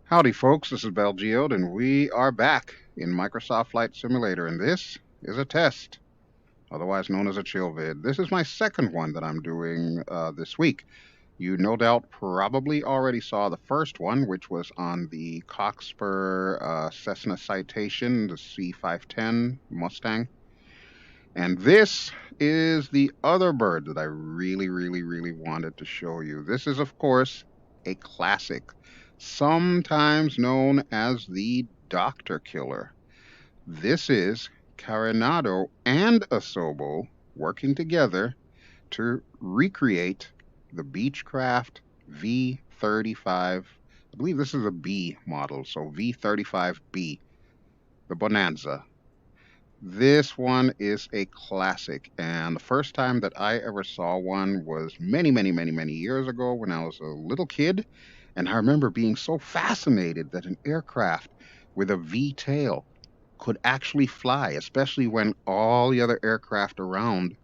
Howdy, folks. This is BelGeode, and we are back in Microsoft Flight Simulator, and this is a test, otherwise known as a chill vid. This is my second one that I'm doing this week. You no doubt probably already saw the first one, which was on the Cockspur Cessna Citation, the C510 Mustang. And this is the other bird that I really wanted to show you. This is, of course, a classic, sometimes known as the Doctor Killer. This is Carenado and Asobo working together to recreate the Beechcraft V35. I believe this is a B model, so V35b, the Bonanza. This one is a classic, and the first time that I ever saw one was many years ago when I was a little kid, and I remember being so fascinated that an aircraft with a V tail could actually fly, especially when all the other aircraft around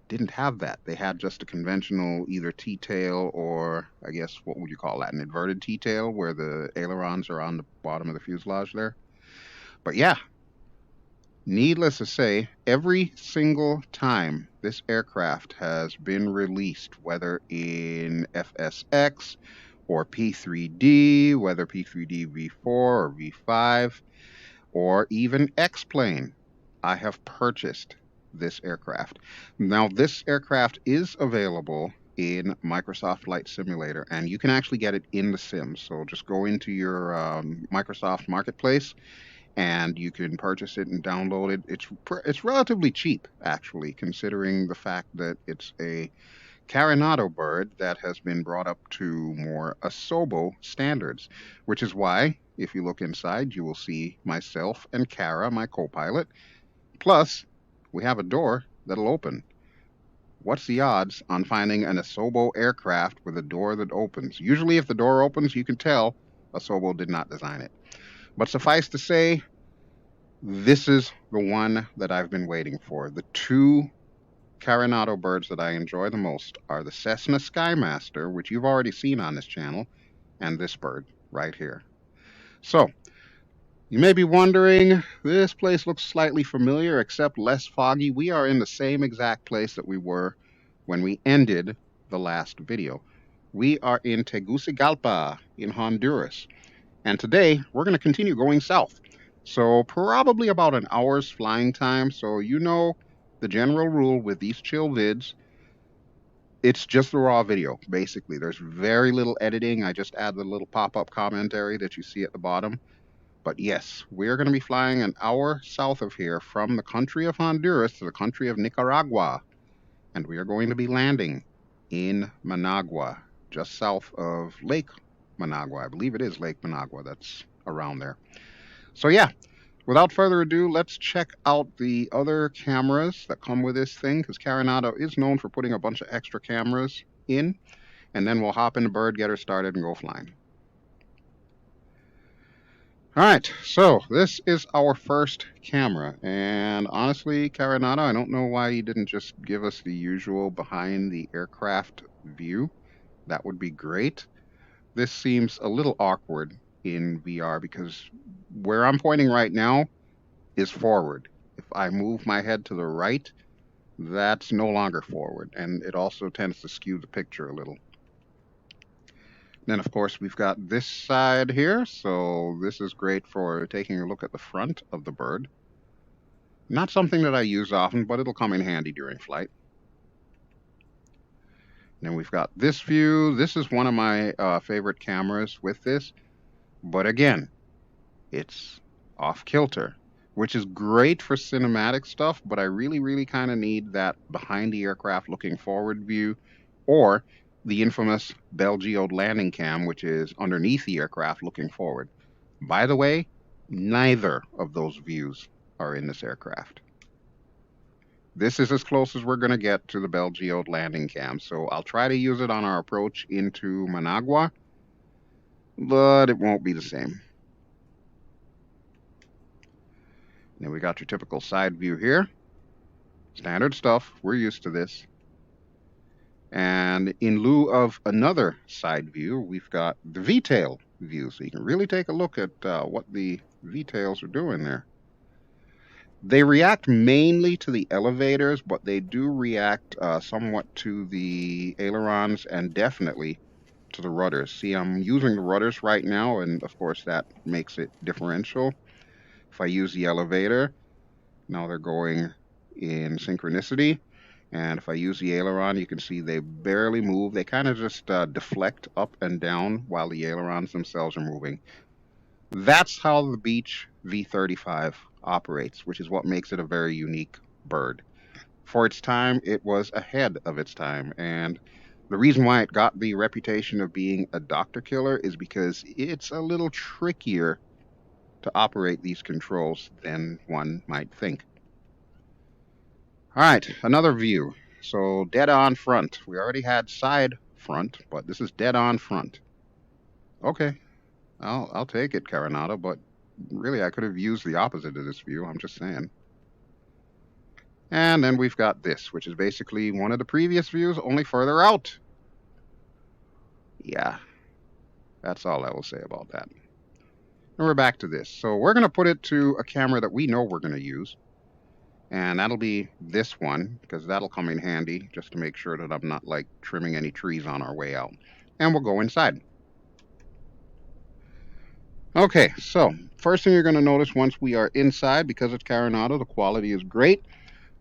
didn't have that. They had just a conventional either T tail or, I guess, what would you call that? An inverted T tail where the ailerons are on the bottom of the fuselage there. But yeah, needless to say, every single time this aircraft has been released, whether in FSX or P3D, whether P3D V4 or V5, or even X-Plane, I have purchased this aircraft. Now, this aircraft is available in Microsoft Flight Simulator, and you can actually get it in the sim. So just go into your Microsoft Marketplace and you can purchase it and download it. It's relatively cheap, actually, considering the fact that it's a Carenado bird that has been brought up to more Asobo standards, which is why, if you look inside, you will see myself and Kara, my co-pilot. Plus, we have a door that'll open. What's the odds on finding an Asobo aircraft with a door that opens? Usually, if the door opens, you can tell Asobo did not design it. But suffice to say, this is the one that I've been waiting for. The two Carenado birds that I enjoy the most are the Cessna Skymaster, which you've already seen on this channel, and this bird right here. So, you may be wondering, this place looks slightly familiar, except less foggy. We are in the same exact place that we were when we ended the last video. We are in Tegucigalpa in Honduras. And today, we're going to continue going south. So probably about an hour's flying time. So you know the general rule with these chill vids, it's just the raw video, basically. There's very little editing. I just add the little pop-up commentary that you see at the bottom. But yes, we're going to be flying an hour south of here from the country of Honduras to the country of Nicaragua. And we are going to be landing in Managua, just south of Lake Managua. I believe it is Lake Managua. That's around there. So yeah, without further ado, let's check out the other cameras that come with this thing, because Carenado is known for putting a bunch of extra cameras in, and then we'll hop in the bird, get her started, and go flying. All right, so this is our first camera, and honestly, Carenado, I don't know why you didn't just give us the usual behind the aircraft view. That would be great. This seems a little awkward in VR because where I'm pointing right now is forward. If I move my head to the right, that's no longer forward, and it also tends to skew the picture a little. Then, of course, we've got this side here, so this is great for taking a look at the front of the bird. Not something that I use often, but it'll come in handy during flight. Then we've got this view. This is one of my favorite cameras with this, but again, it's off kilter, which is great for cinematic stuff, but I really kind of need that behind the aircraft looking forward view, or the infamous BelGeode landing cam, which is underneath the aircraft looking forward. By the way, neither of those views are in this aircraft. This is as close as we're going to get to the BelGeode landing cam, so I'll try to use it on our approach into Managua, but it won't be the same. Then we got your typical side view here. Standard stuff, we're used to this. And in lieu of another side view, we've got the V-tail view, so you can really take a look at what the V-tails are doing there. They react mainly to the elevators, but they do react somewhat to the ailerons and definitely to the rudders. See, I'm using the rudders right now, and of course that makes it differential. If I use the elevator, now they're going in synchronicity. And if I use the aileron, you can see they barely move. They kind of just deflect up and down while the ailerons themselves are moving. That's how the Beech V35 operates, which is what makes it a very unique bird. For its time, it was ahead of its time. And the reason why it got the reputation of being a doctor killer is because it's a little trickier to operate these controls than one might think. All right, another view. So dead on front. We already had side front, but this is dead on front. Okay, I'll take it, Carenado, but really I could have used the opposite of this view. I'm just saying. And then we've got this, which is basically one of the previous views, only further out. Yeah, that's all I will say about that. And we're back to this. So we're going to put it to a camera that we know we're going to use. And that'll be this one, because that'll come in handy just to make sure that I'm not like trimming any trees on our way out. And we'll go inside. Okay, so first thing you're going to notice once we are inside, because it's Carenado, the quality is great.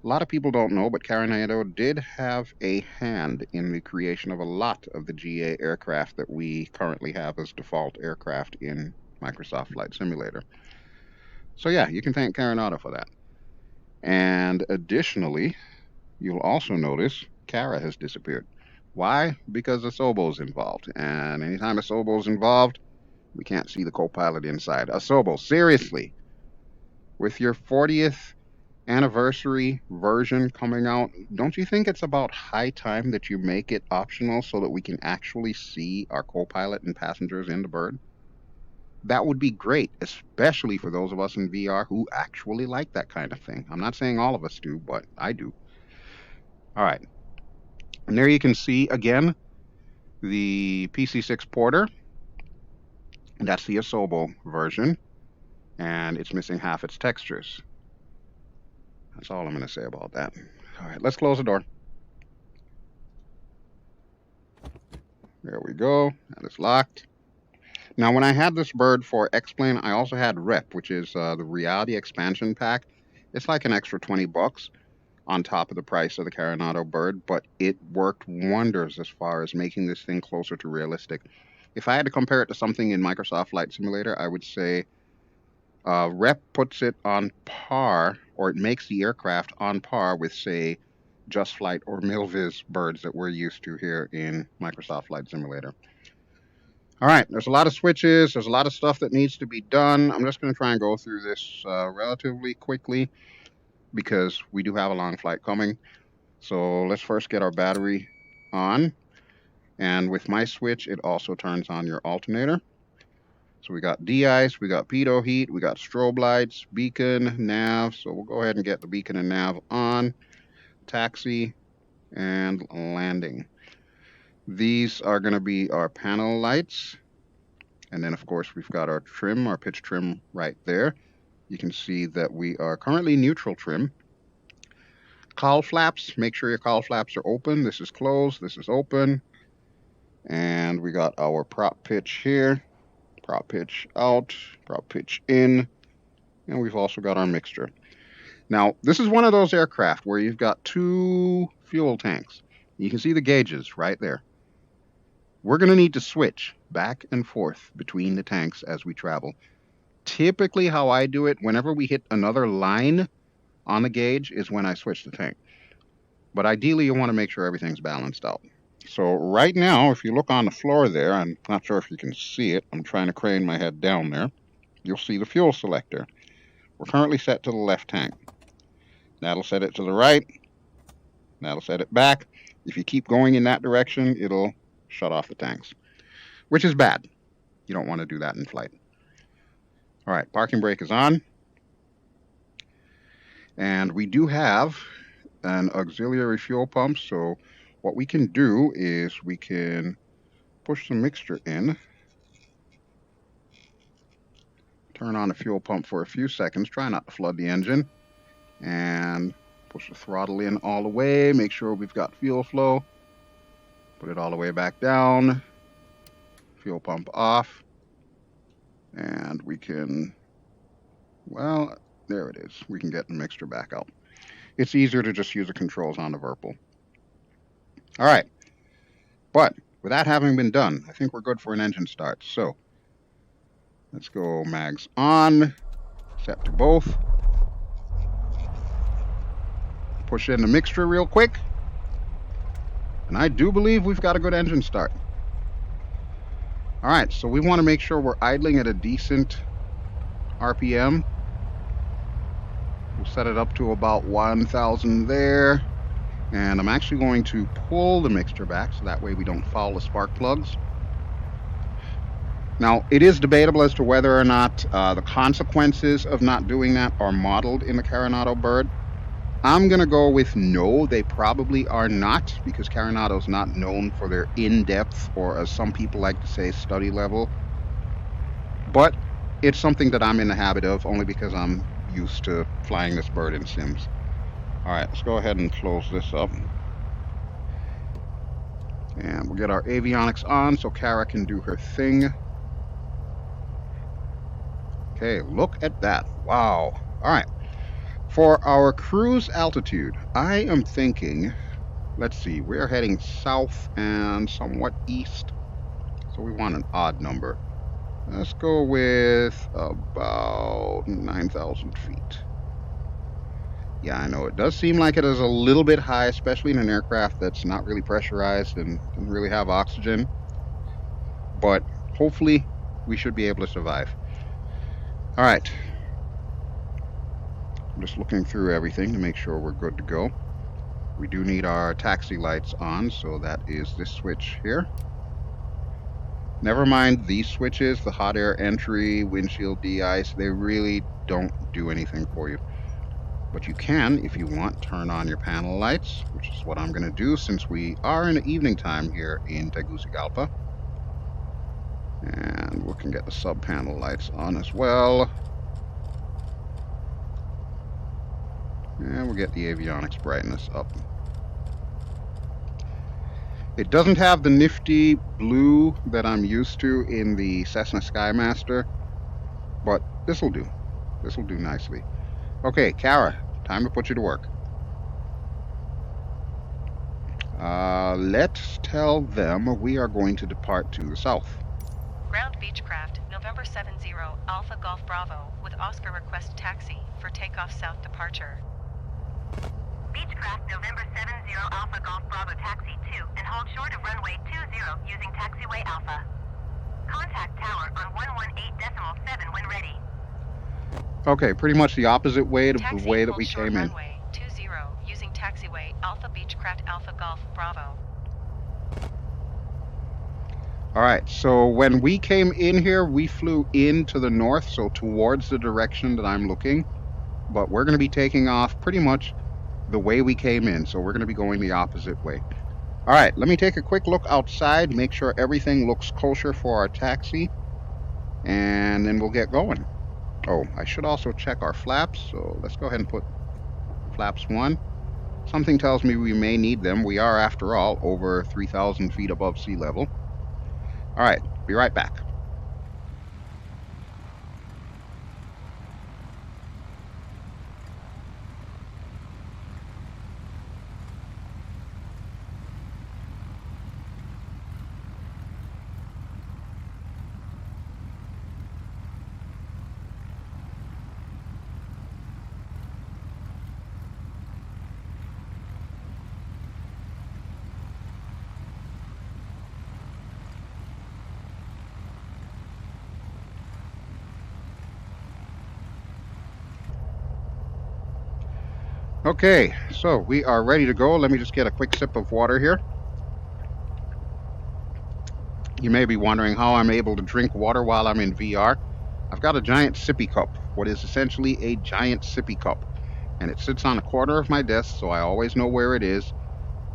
A lot of people don't know, but Carenado did have a hand in the creation of a lot of the GA aircraft that we currently have as default aircraft in Microsoft Flight Simulator. So yeah, you can thank Carenado for that. And additionally, you'll also notice Cara has disappeared. Why? Because Asobo's involved. And anytime Asobo's involved, we can't see the co-pilot inside. Asobo, seriously, with your 40th anniversary version coming out, don't you think it's about high time that you make it optional so that we can actually see our co-pilot and passengers in the bird? That would be great, especially for those of us in VR who actually like that kind of thing. I'm not saying all of us do, but I do. All right. And there you can see, again, the PC6 Porter. That's the Asobo version, and it's missing half its textures. That's all I'm going to say about that. All right, let's close the door. There we go. That is locked. Now, when I had this bird for X-Plane, I also had Rep, which is the Reality Expansion Pack. It's like an extra $20 on top of the price of the Carenado bird, but it worked wonders as far as making this thing closer to realistic. If I had to compare it to something in Microsoft Flight Simulator, I would say Rep puts it on par, or it makes the aircraft on par with, say, Just Flight or Milviz birds that we're used to here in Microsoft Flight Simulator. All right, there's a lot of switches. There's a lot of stuff that needs to be done. I'm just going to try and go through this relatively quickly because we do have a long flight coming. So let's first get our battery on. And with my switch, it also turns on your alternator. So we got de-ice, we got pitot heat, we got strobe lights, beacon, nav. So we'll go ahead and get the beacon and nav on. Taxi and landing. These are going to be our panel lights. And then, of course, we've got our trim, our pitch trim right there. You can see that we are currently neutral trim. Cowl flaps, make sure your cowl flaps are open. This is closed, this is open. And we got our prop pitch here, prop pitch out, prop pitch in. And we've also got our mixture. Now, this is one of those aircraft where you've got two fuel tanks. You can see the gauges right there. We're going to need to switch back and forth between the tanks as we travel. Typically, how I do it, whenever we hit another line on the gauge is when I switch the tank. But ideally, you want to make sure everything's balanced out. So right now, if you look on the floor there, I'm not sure if you can see it. I'm trying to crane my head down there. You'll see the fuel selector. We're currently set to the left tank. That'll set it to the right. That'll set it back. If you keep going in that direction, it'll shut off the tanks, which is bad. You don't want to do that in flight. All right, parking brake is on. And we do have an auxiliary fuel pump, so what we can do is we can push some mixture in turn on the fuel pump for a few seconds. Try not to flood the engine. And push the throttle in all the way. Make sure we've got fuel flow. Put it all the way back down. Fuel pump off. And we can, well, there it is. We can get the mixture back out. It's easier to just use the controls on the Virpil. All right. But with that having been done, I think we're good for an engine start. So let's go mags on. Set to both. Push in the mixture real quick. And I do believe we've got a good engine start. All right, so we want to make sure we're idling at a decent RPM. We'll set it up to about 1,000 there. And I'm actually going to pull the mixture back so that way we don't foul the spark plugs. Now, it is debatable as to whether or not the consequences of not doing that are modeled in the Carenado bird. I'm going to go with no, they probably are not, because Carenado's not known for their in-depth, or as some people like to say, study level. But it's something that I'm in the habit of, only because I'm used to flying this bird in sims. All right, let's go ahead and close this up. And we'll get our avionics on so Kara can do her thing. Okay, look at that. Wow. All right. For our cruise altitude, I am thinking, let's see, we're heading south and somewhat east, so we want an odd number. Let's go with about 9,000 feet. Yeah, I know it does seem like it is a little bit high, especially in an aircraft that's not really pressurized and doesn't really have oxygen, but hopefully we should be able to survive. All right. I'm just looking through everything to make sure we're good to go. We do need our taxi lights on, so that is this switch here. Never mind these switches, the hot air entry, windshield de-ice, they really don't do anything for you. But you can, if you want, turn on your panel lights, which is what I'm going to do since we are in the evening time here in Tegucigalpa. And we can get the sub panel lights on as well. And we'll get the avionics brightness up. It doesn't have the nifty blue that I'm used to in the Cessna Skymaster, but this will do. This will do nicely. Okay, Kara, time to put you to work. Let's tell them we are going to depart to the south. Ground Beechcraft, November 70, Alpha Golf Bravo, with Oscar request taxi for takeoff south departure. Beechcraft, November 70, Alpha Golf Bravo taxi 2, and hold short of runway 20 using taxiway Alpha. Contact tower on 118.7 when ready. Okay, pretty much the opposite way to Taxi the way that hold we short came in. Runway 20 using taxiway Alpha Beechcraft Alpha Golf Bravo. All right, so when we came in here, we flew in to the north, so towards the direction that I'm looking. But we're going to be taking off pretty much the way we came in, so we're going to be going the opposite way. All right, let me take a quick look outside, make sure everything looks kosher for our taxi, and then we'll get going. Oh, I should also check our flaps, so let's go ahead and put flaps 1. Something tells me we may need them. We are, after all, over 3,000 feet above sea level. All right, be right back. Okay, so we are ready to go. Let me just get a quick sip of water here. You may be wondering how I'm able to drink water while I'm in VR. I've got a giant sippy cup, what is essentially a giant sippy cup. And it sits on a corner of my desk, so I always know where it is.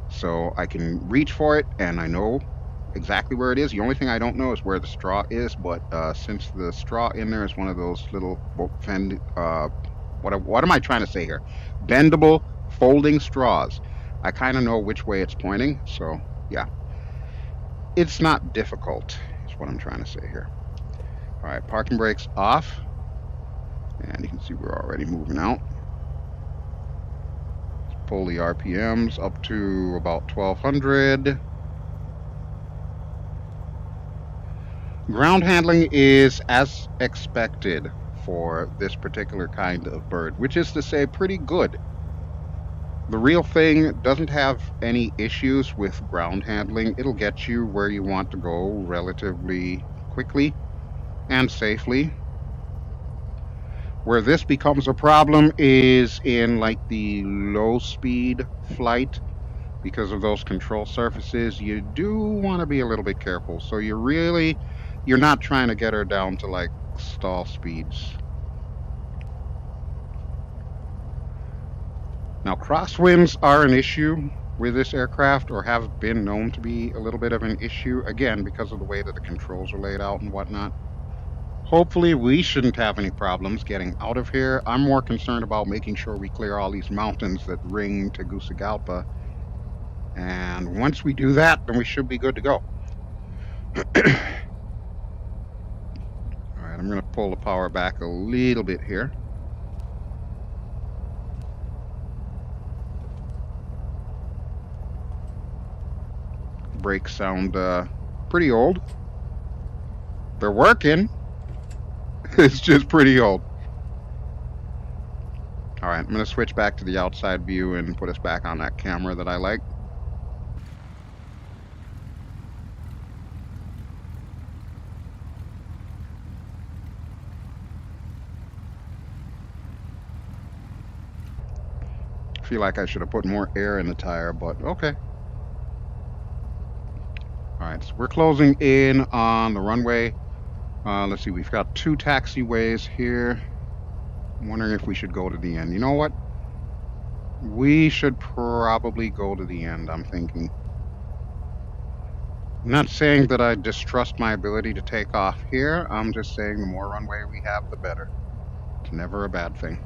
So I can reach for it, and I know exactly where it is. The only thing I don't know is where the straw is, but since the straw in there is one of those little what am I trying to say here? Bendable folding straws. I kind of know which way it's pointing, so yeah, it's not difficult. Is what I'm trying to say here. All right, parking brakes off, and you can see we're already moving out. Pull the RPMs up to about 1200. Ground handling is as expected for this particular kind of bird, which is to say pretty good. The real thing doesn't have any issues with ground handling. It'll get you where you want to go relatively quickly and safely. Where this becomes a problem is in like the low speed flight. Because of those control surfaces, you do want to be a little bit careful. So you're not trying to get her down to like stall speeds. Now, crosswinds are an issue with this aircraft, or have been known to be a little bit of an issue, again, because of the way that the controls are laid out and whatnot. Hopefully, we shouldn't have any problems getting out of here. I'm more concerned about making sure we clear all these mountains that ring Tegucigalpa. And once we do that, then we should be good to go. All right, I'm going to pull the power back a little bit here. Brakes sound pretty old. They're working. It's just pretty old. All right, I'm going to switch back to the outside view and put us back on that camera that I like. I feel like I should have put more air in the tire, but okay. All right, so we're closing in on the runway. Let's see, we've got 2 taxiways here. I'm wondering if we should go to the end. You know what? We should probably go to the end, I'm thinking. I'm not saying that I distrust my ability to take off here. I'm just saying the more runway we have, the better. It's never a bad thing.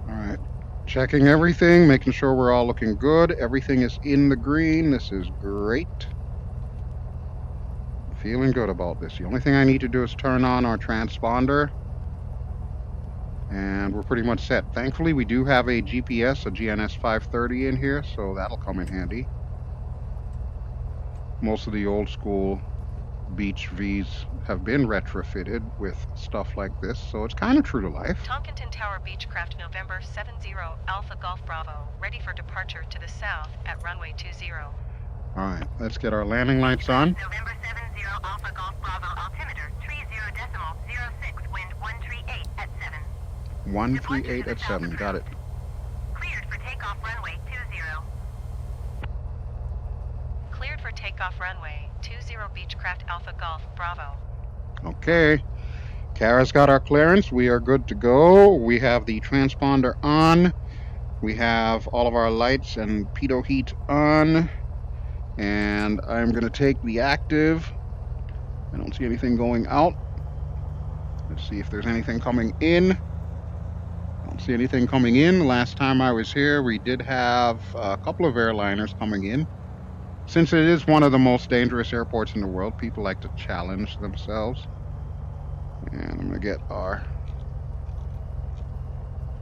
All right. Checking everything, making sure we're all looking good. Everything is in the green. This is great. Feeling good about this. The only thing I need to do is turn on our transponder. And we're pretty much set. Thankfully, we do have a GPS, a GNS 530 in here, so that'll come in handy. Most of the old school Beech Vs have been retrofitted with stuff like this, so it's kind of true to life. Tonkinton Tower Beechcraft November 70 Alpha Golf Bravo, ready for departure to the south at runway 20. Alright, let's get our landing lights on. November 70 Alpha Golf Bravo altimeter 30.06, wind 138 at 7. 138 at 7, got it. Cleared for takeoff runway 20. Cleared for takeoff runway 20 Beechcraft Alpha Golf Bravo. Okay. Kara's got our clearance. We are good to go. We have the transponder on. We have all of our lights and pitot heat on. And I'm going to take the active. I don't see anything going out. Let's see if there's anything coming in. I don't see anything coming in. Last time I was here, we did have a couple of airliners coming in. Since it is one of the most dangerous airports in the world, people like to challenge themselves. And I'm going to get our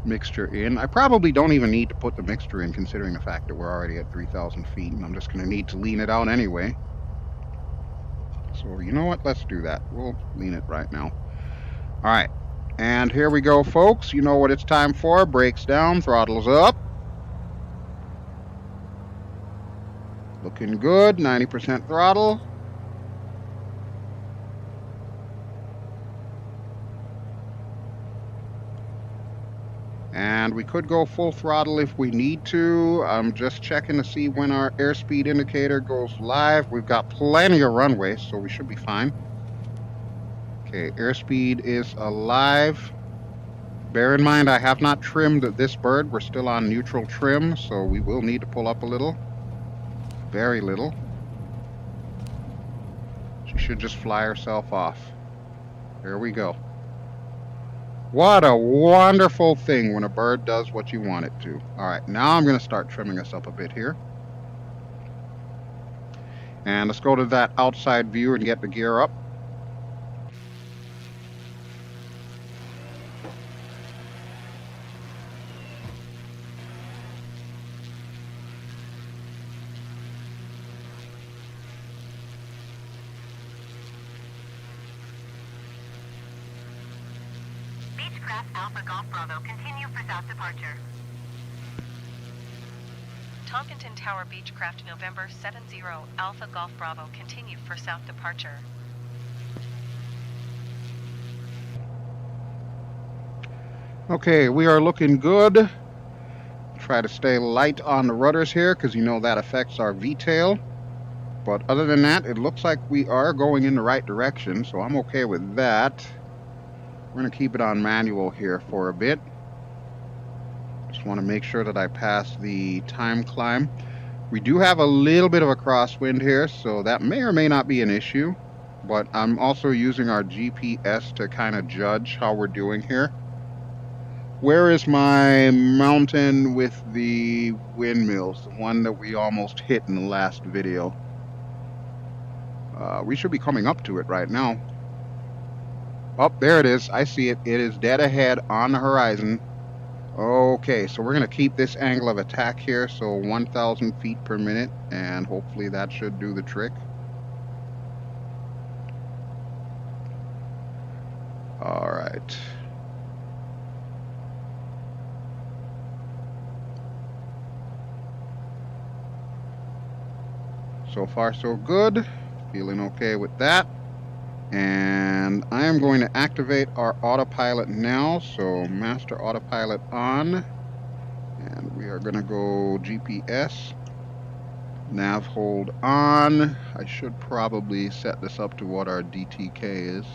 mixture in. I probably don't even need to put the mixture in, considering the fact that we're already at 3,000 feet, and I'm just going to need to lean it out anyway. So you know what? Let's do that. We'll lean it right now. All right. And here we go, folks. You know what it's time for. Brakes down, throttles up. Looking good. 90% throttle. And we could go full throttle if we need to. I'm just checking to see when our airspeed indicator goes live. We've got plenty of runway, so we should be fine. Okay, airspeed is alive. Bear in mind, I have not trimmed this bird. We're still on neutral trim, so we will need to pull up a little. very little. She should just fly herself off. Here we go. What a wonderful thing when a bird does what you want it to. All right, now I'm going to start trimming us up a bit here. And let's go to that outside view and get the gear up. Beechcraft Alpha Golf Bravo, continue for south departure. Tonkinton Tower Beechcraft November 70 Alpha Golf Bravo, continue for south departure. Okay, we are looking good. Try to stay light on the rudders here because you know that affects our V-tail. But other than that, it looks like we are going in the right direction, so I'm okay with that. We're going to keep it on manual here for a bit. Just want to make sure that I pass the time climb. We do have a little bit of a crosswind here, so that may or may not be an issue. But I'm also using our GPS to kind of judge how we're doing here. Where is my mountain with the windmills? The one that we almost hit in the last video. We should be coming up to it right now. Oh, there it is. I see it. It is dead ahead on the horizon. Okay, so we're going to keep this angle of attack here, so 1,000 feet per minute, and hopefully that should do the trick. All right. So far, so good. Feeling okay with that. And I am going to activate our autopilot now. So master autopilot on. And we are going to go GPS. Nav hold on. I should probably set this up to what our DTK is.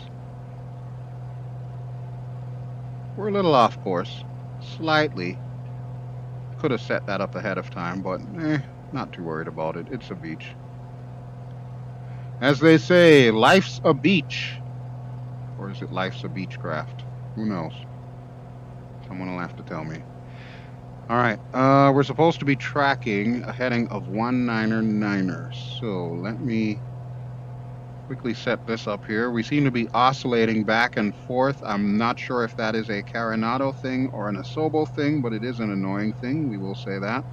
We're a little off course. Slightly. Could have set that up ahead of time, but not too worried about it. It's a beach. As they say, life's a beach. Or is it life's a Beechcraft? Who knows? Someone will have to tell me. Alright, we're supposed to be tracking a heading of 199er. So let me quickly set this up here. We seem to be oscillating back and forth. I'm not sure if that is a Carenado thing or an Asobo thing, but it is an annoying thing. We will say that.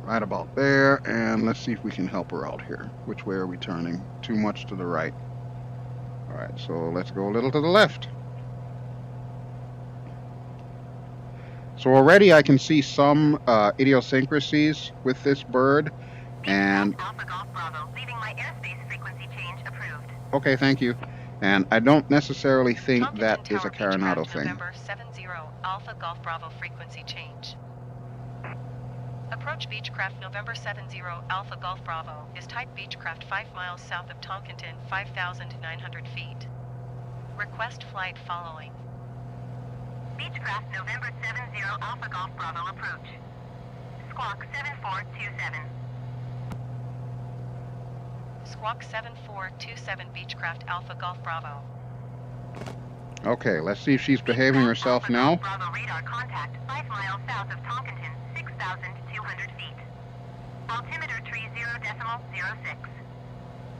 Right about there, and let's see if we can help her out here. Which way are we turning? Too much to the right. Alright, so let's go a little to the left. So already I can see some idiosyncrasies with this bird, and... Alpha Golf Bravo, leaving my airspace frequency change approved. Okay, thank you. And I don't necessarily think Tonkinton that is a Tower Carenado Beechcraft thing. November 70 Alpha Golf Bravo, frequency change. Approach Beechcraft November 70 Alpha Golf Bravo is type Beechcraft 5 miles south of Tonkinton, 5,900 feet. Request flight following. Beechcraft November 70 Alpha Golf Bravo approach. Squawk 7427. Squawk 7427 Beechcraft Alpha Golf Bravo. Okay, let's see if she's behaving herself Alpha now. Golf Bravo radar contact 5 miles south of Tonkinton, 6,200 feet. Altimeter 30.06.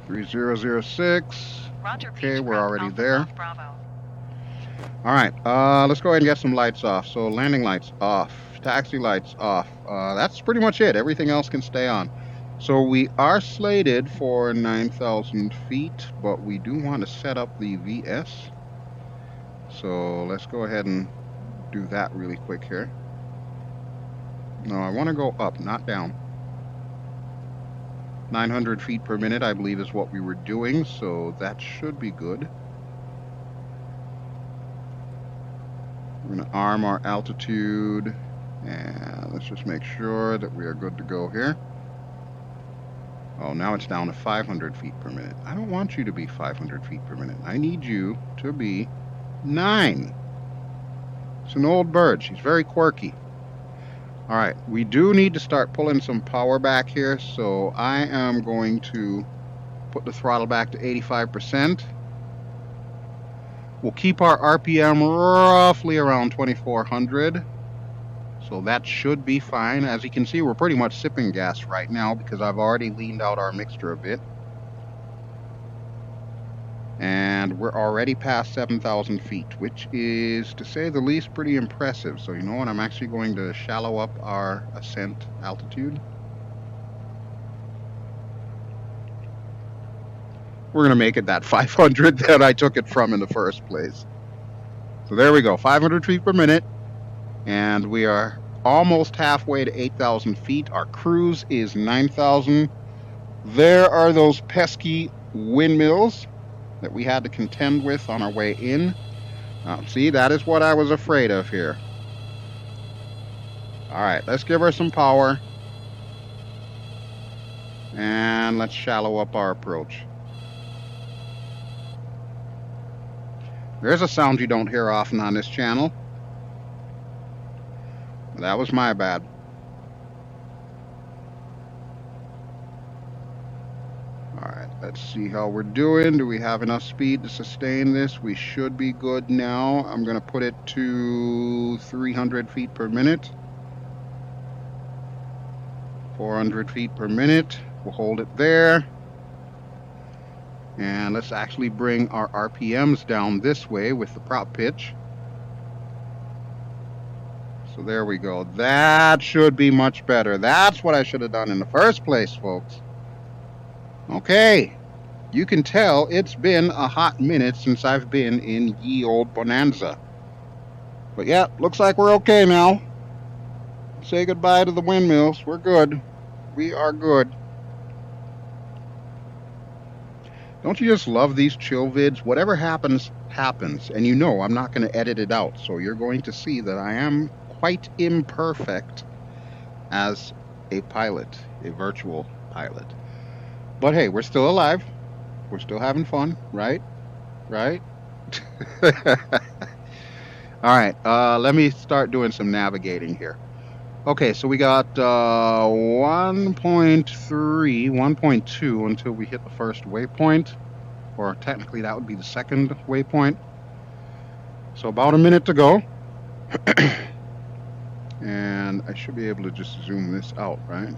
3006. Roger. Okay, we're Beechcraft already Alpha there. Golf Bravo. Alright, let's go ahead and get some lights off. So landing lights off, taxi lights off. That's pretty much it. Everything else can stay on. So we are slated for 9,000 feet, but we do want to set up the VS. So let's go ahead and do that really quick here. No, I want to go up, not down. 900 feet per minute, I believe, is what we were doing, so that should be good. We're going to arm our altitude, and let's just make sure that we are good to go here. Oh, now it's down to 500 feet per minute. I don't want you to be 500 feet per minute. I need you to be 9. It's an old bird. She's very quirky. All right, we do need to start pulling some power back here, so I am going to put the throttle back to 85%. We'll keep our RPM roughly around 2400. So that should be fine. As you can see, we're pretty much sipping gas right now because I've already leaned out our mixture a bit. And we're already past 7,000 feet, which is, to say the least, pretty impressive. So you know what? I'm actually going to shallow up our ascent altitude. We're going to make it that 500 that I took it from in the first place. So there we go, 500 feet per minute. And we are almost halfway to 8,000 feet. Our cruise is 9,000. There are those pesky windmills that we had to contend with on our way in. See, that is what I was afraid of here. All right, let's give her some power. And let's shallow up our approach. There's a sound you don't hear often on this channel. That was my bad. All right, let's see how we're doing. Do we have enough speed to sustain this? We should be good now. I'm going to put it to 300 feet per minute. 400 feet per minute. We'll hold it there. And let's actually bring our RPMs down this way with the prop pitch. So there we go. That should be much better. That's what I should have done in the first place, folks. Okay. You can tell it's been a hot minute since I've been in ye old Bonanza. But yeah, looks like we're okay now. Say goodbye to the windmills. We're good. We are good. Don't you just love these chill vids? Whatever happens, happens. And you know I'm not going to edit it out. So you're going to see that I am quite imperfect as a pilot, a virtual pilot. But hey, we're still alive. We're still having fun, right? Right? All right, let me start doing some navigating here. Okay, so we got 1.3, 1.2 until we hit the first waypoint, or technically that would be the second waypoint. So about a minute to go. And I should be able to just zoom this out, right?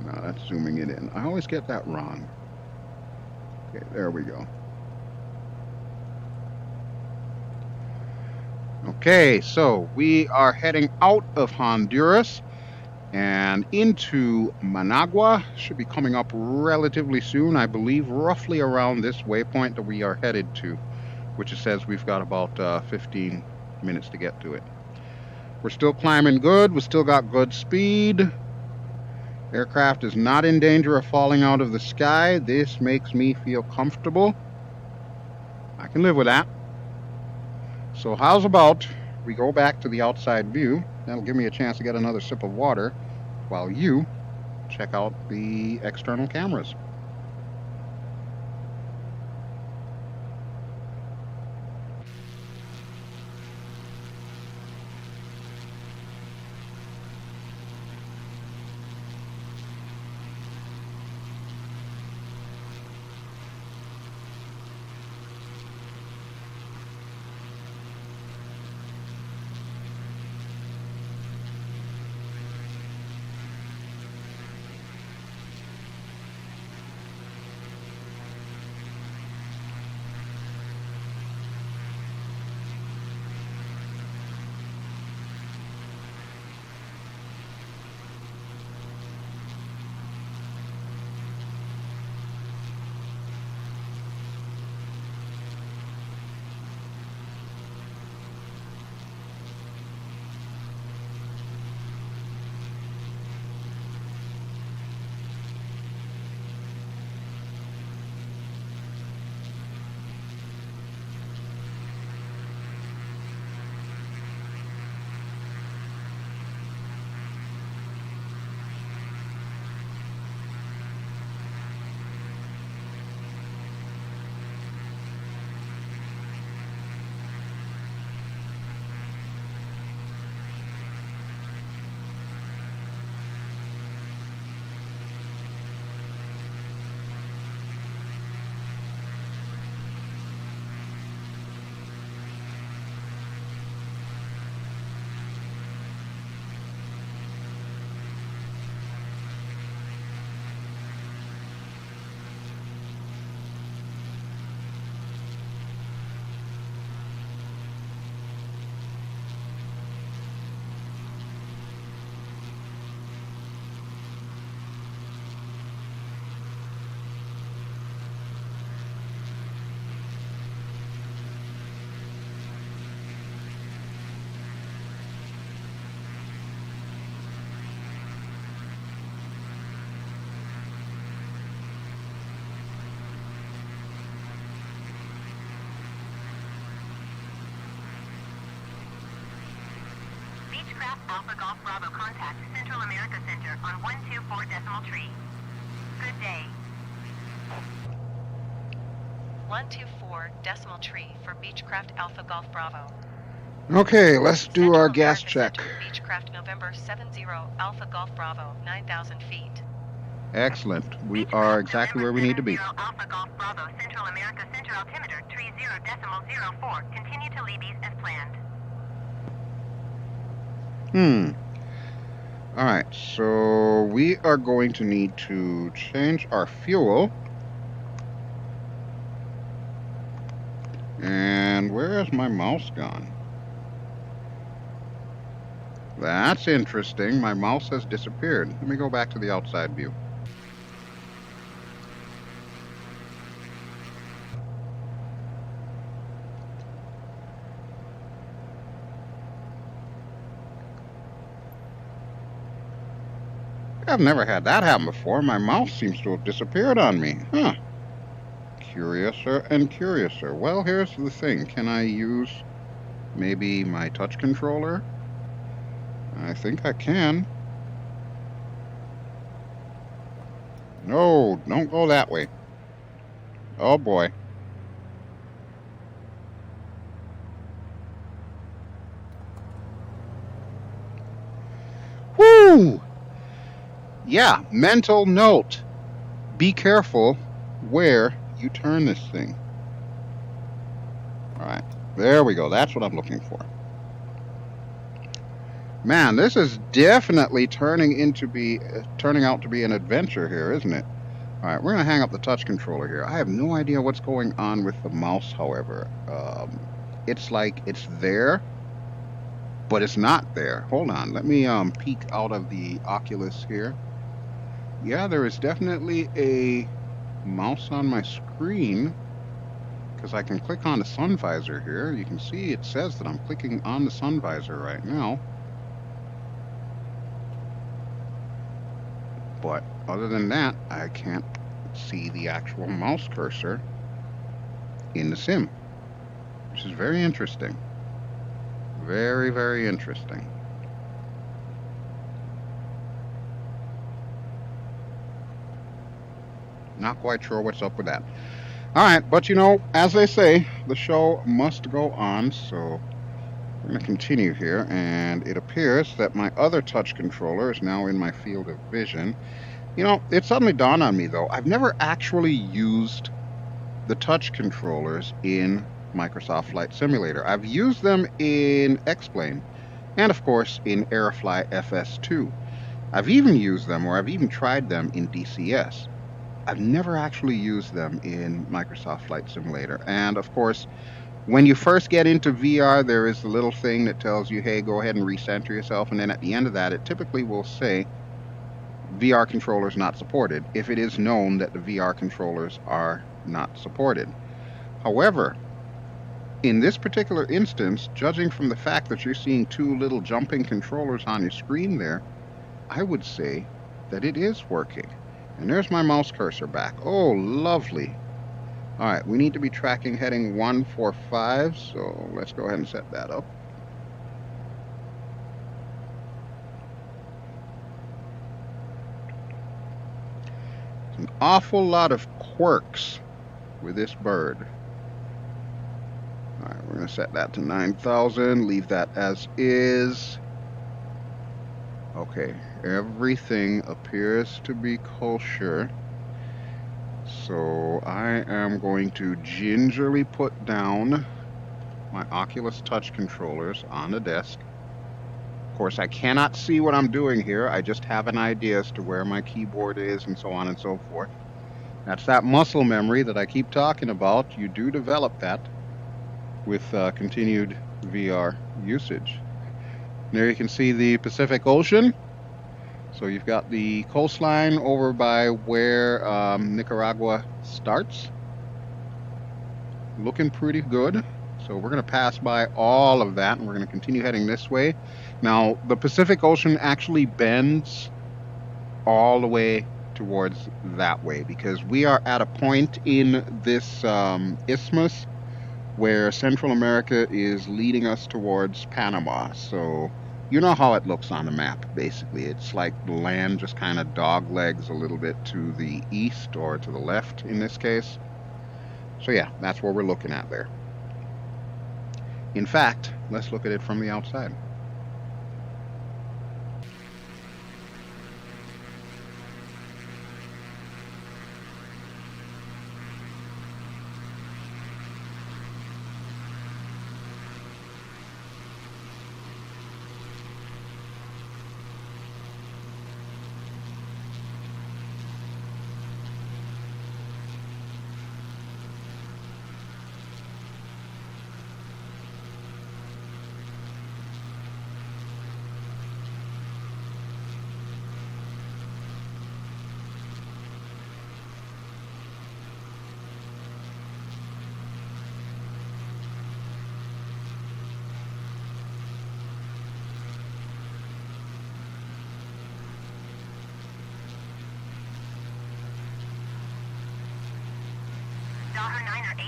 No, that's zooming it in. I always get that wrong. Okay, there we go. Okay, so we are heading out of Honduras and into Managua. Should be coming up relatively soon, I believe, roughly around this waypoint that we are headed to, which it says we've got about 15 minutes to get to it. We're still climbing good. We still got good speed. Aircraft is not in danger of falling out of the sky. This makes me feel comfortable. I can live with that. So how's about we go back to the outside view? That'll give me a chance to get another sip of water while you check out the external cameras. Alpha Golf Bravo contact Central America Center on 124 decimal tree. Good day. 124 decimal tree for Beechcraft Alpha Golf Bravo. Okay, let's do Central our gas America check. Center, Beechcraft November 70 Alpha Golf Bravo, 9,000 feet. Excellent. We are exactly where we need to be. Alpha Golf Bravo, Central America Center altimeter 30.04. Continue to Libby's as planned. Alright, so we are going to need to change our fuel. And where has my mouse gone? That's interesting. My mouse has disappeared. Let me go back to the outside view. I've never had that happen before. My mouse seems to have disappeared on me. Huh. Curiouser and curiouser. Well, here's the thing. Can I use maybe my touch controller? I think I can. No, don't go that way. Oh boy. Whoo! Yeah, mental note. Be careful where you turn this thing. Alright, there we go. That's what I'm looking for. Man, this is definitely turning out to be an adventure here, isn't it? Alright, we're going to hang up the touch controller here. I have no idea what's going on with the mouse, however. It's like it's there, but it's not there. Hold on, let me peek out of the Oculus here. Yeah, there is definitely a mouse on my screen, because I can click on the sun visor here. You can see it says that I'm clicking on the sun visor right now. But other than that, I can't see the actual mouse cursor in the sim, which is very interesting. Very, very interesting. Not quite sure what's up with that. Alright, but you know, as they say, the show must go on, so we're going to continue here, and it appears that my other touch controller is now in my field of vision. You know, it suddenly dawned on me, though, I've never actually used the touch controllers in Microsoft Flight Simulator. I've used them in X-Plane, and of course in Airfly FS2. I've even used them, or I've even tried them in DCS. I've never actually used them in Microsoft Flight Simulator. And of course, when you first get into VR, there is the little thing that tells you, hey, go ahead and recenter yourself. And then at the end of that, it typically will say VR controllers not supported, if it is known that the VR controllers are not supported. However, in this particular instance, judging from the fact that you're seeing two little jumping controllers on your screen there, I would say that it is working. And there's my mouse cursor back. Oh, lovely. Alright, we need to be tracking heading 145, so let's go ahead and set that up. There's an awful lot of quirks with this bird. Alright, we're going to set that to 9,000, leave that as is. Okay, everything appears to be kosher. So I am going to gingerly put down my Oculus touch controllers on the desk. Of course, I cannot see what I'm doing here. I just have an idea as to where my keyboard is and so on and so forth. That's that muscle memory that I keep talking about. You do develop that with continued VR usage. There you can see the Pacific Ocean. So you've got the coastline over by where Nicaragua starts. Looking pretty good. So we're going to pass by all of that, and we're going to continue heading this way. Now, the Pacific Ocean actually bends all the way towards that way, because we are at a point in this isthmus where Central America is leading us towards Panama. So You know how it looks on the map, basically. It's like the land just kind of dog legs a little bit to the east or to the left in this case. So yeah, that's what we're looking at there. In fact, let's look at it from the outside.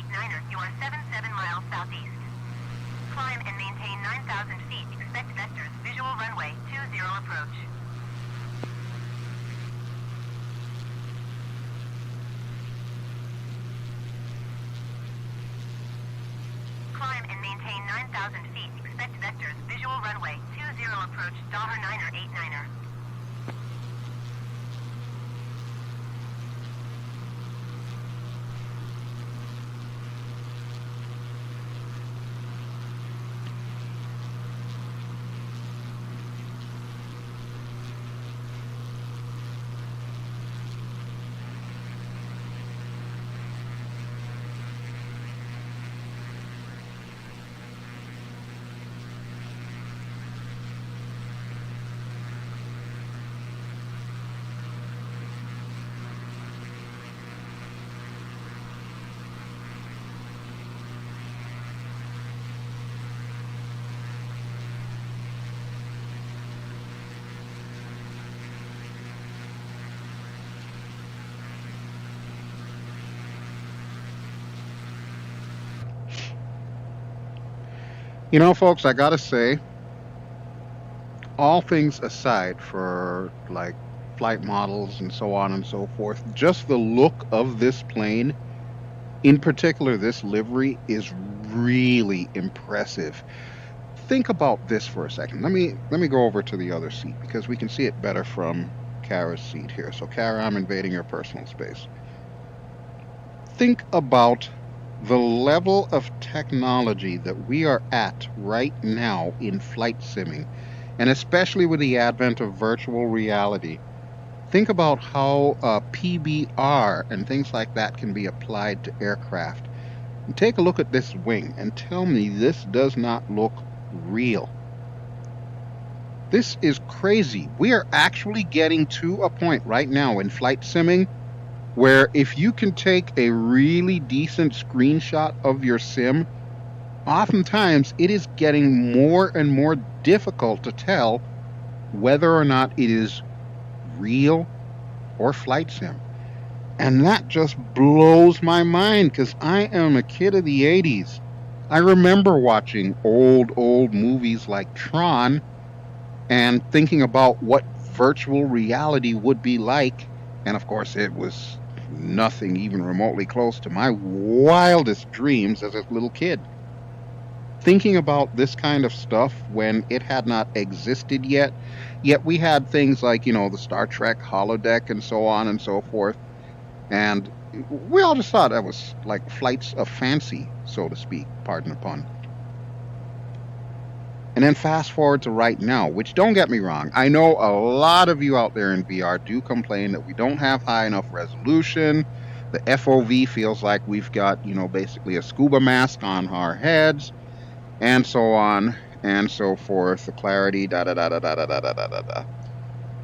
$9er, you are 77 miles southeast. Climb and maintain 9,000 feet. Expect vectors. Visual runway 20 approach. Climb and maintain 9,000 feet. Expect vectors. Visual runway 20 approach. $9er, 89er. You know, folks, I gotta say, all things aside for like flight models and so on and so forth, just the look of this plane, in particular this livery, is really impressive. Think about this for a second. Let me go over to the other seat because we can see it better from Kara's seat here. So Kara, I'm invading your personal space. Think about the level of technology that we are at right now in flight simming, and especially with the advent of virtual reality. Think about how PBR and things like that can be applied to aircraft. And take a look at this wing and tell me this does not look real. This is crazy. We are actually getting to a point right now in flight simming where if you can take a really decent screenshot of your sim, oftentimes it is getting more and more difficult to tell whether or not it is real or flight sim. And that just blows my mind because I am a kid of the 80s. I remember watching old movies like Tron and thinking about what virtual reality would be like. And of course, it was nothing even remotely close to my wildest dreams as a little kid. Thinking about this kind of stuff when it had not existed yet we had things like, the Star Trek holodeck and so on and so forth. And we all just thought that was like flights of fancy, so to speak, pardon the pun. And then fast forward to right now, which, don't get me wrong, I know a lot of you out there in VR do complain that we don't have high enough resolution. The FOV feels like we've got, basically a scuba mask on our heads, and so on and so forth. The clarity, da da da da da da da da da da.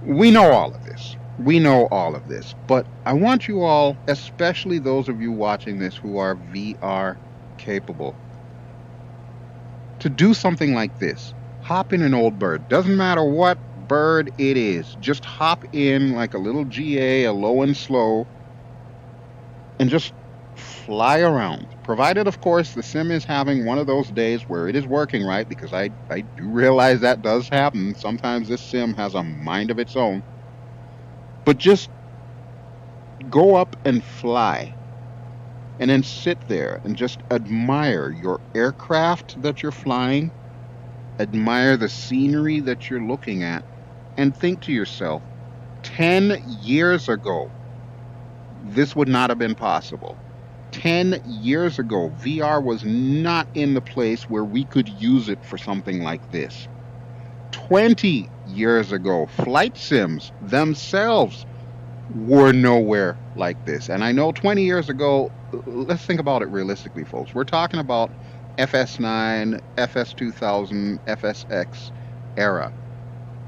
We know all of this. We know all of this. But I want you all, especially those of you watching this who are VR capable, to do something like this. Hop in an old bird. Doesn't matter what bird it is. Just hop in like a little GA, a low and slow, and just fly around. Provided, of course, the sim is having one of those days where it is working right, because I do realize that does happen. Sometimes this sim has a mind of its own. But just go up and fly, and then sit there and just admire your aircraft that you're flying, admire the scenery that you're looking at, and think to yourself, 10 years ago, this would not have been possible. 10 years ago, VR was not in the place where we could use it for something like this. 20 years ago, flight sims themselves were nowhere like this. And I know 20 years ago, let's think about it realistically, folks. We're talking about FS9, FS2000, FSX era.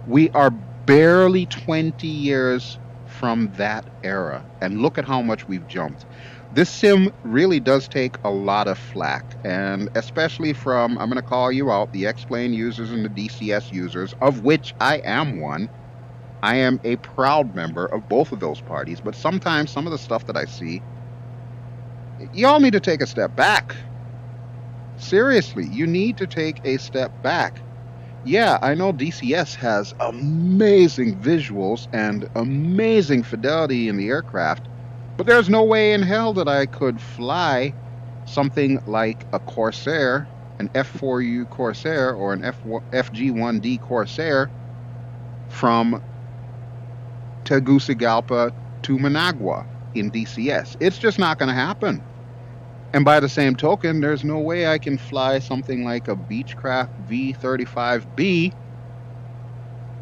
We are barely 20 years from that era. And look at how much we've jumped. This sim really does take a lot of flack, and especially from, I'm going to call you out, the X-Plane users and the DCS users, of which I am one. I am a proud member of both of those parties, but sometimes some of the stuff that I see, y'all need to take a step back. Seriously, you need to take a step back. Yeah, I know DCS has amazing visuals and amazing fidelity in the aircraft, but there's no way in hell that I could fly something like a Corsair, an F4U Corsair, or an FG1D Corsair from Tegucigalpa to Managua in DCS. It's just not going to happen. And by the same token, there's no way I can fly something like a Beechcraft V35b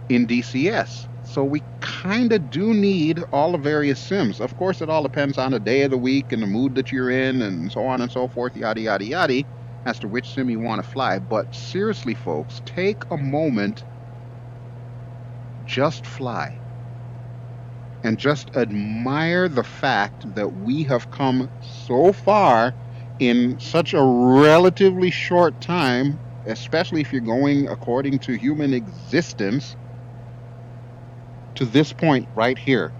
in DCS. So we kind of do need all the various sims. Of course, it all depends on the day of the week and the mood that you're in and so on and so forth, yada, yada, yada, as to which sim you want to fly. But seriously, folks, take a moment, just fly. And just admire the fact that we have come so far in such a relatively short time, especially if you're going according to human existence, to this point right here.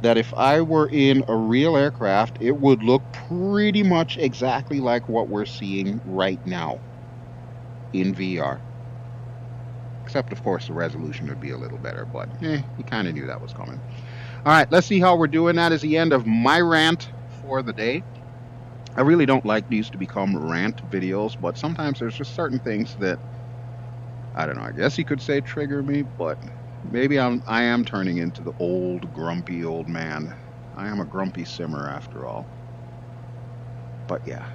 That if I were in a real aircraft, it would look pretty much exactly like what we're seeing right now in VR. Except, of course, the resolution would be a little better, but you kind of knew that was coming. All right, let's see how we're doing. That is the end of my rant for the day. I really don't like these to become rant videos, but sometimes there's just certain things that, I don't know, I guess you could say trigger me, but maybe I am turning into the old, grumpy old man. I am a grumpy simmer after all. But yeah.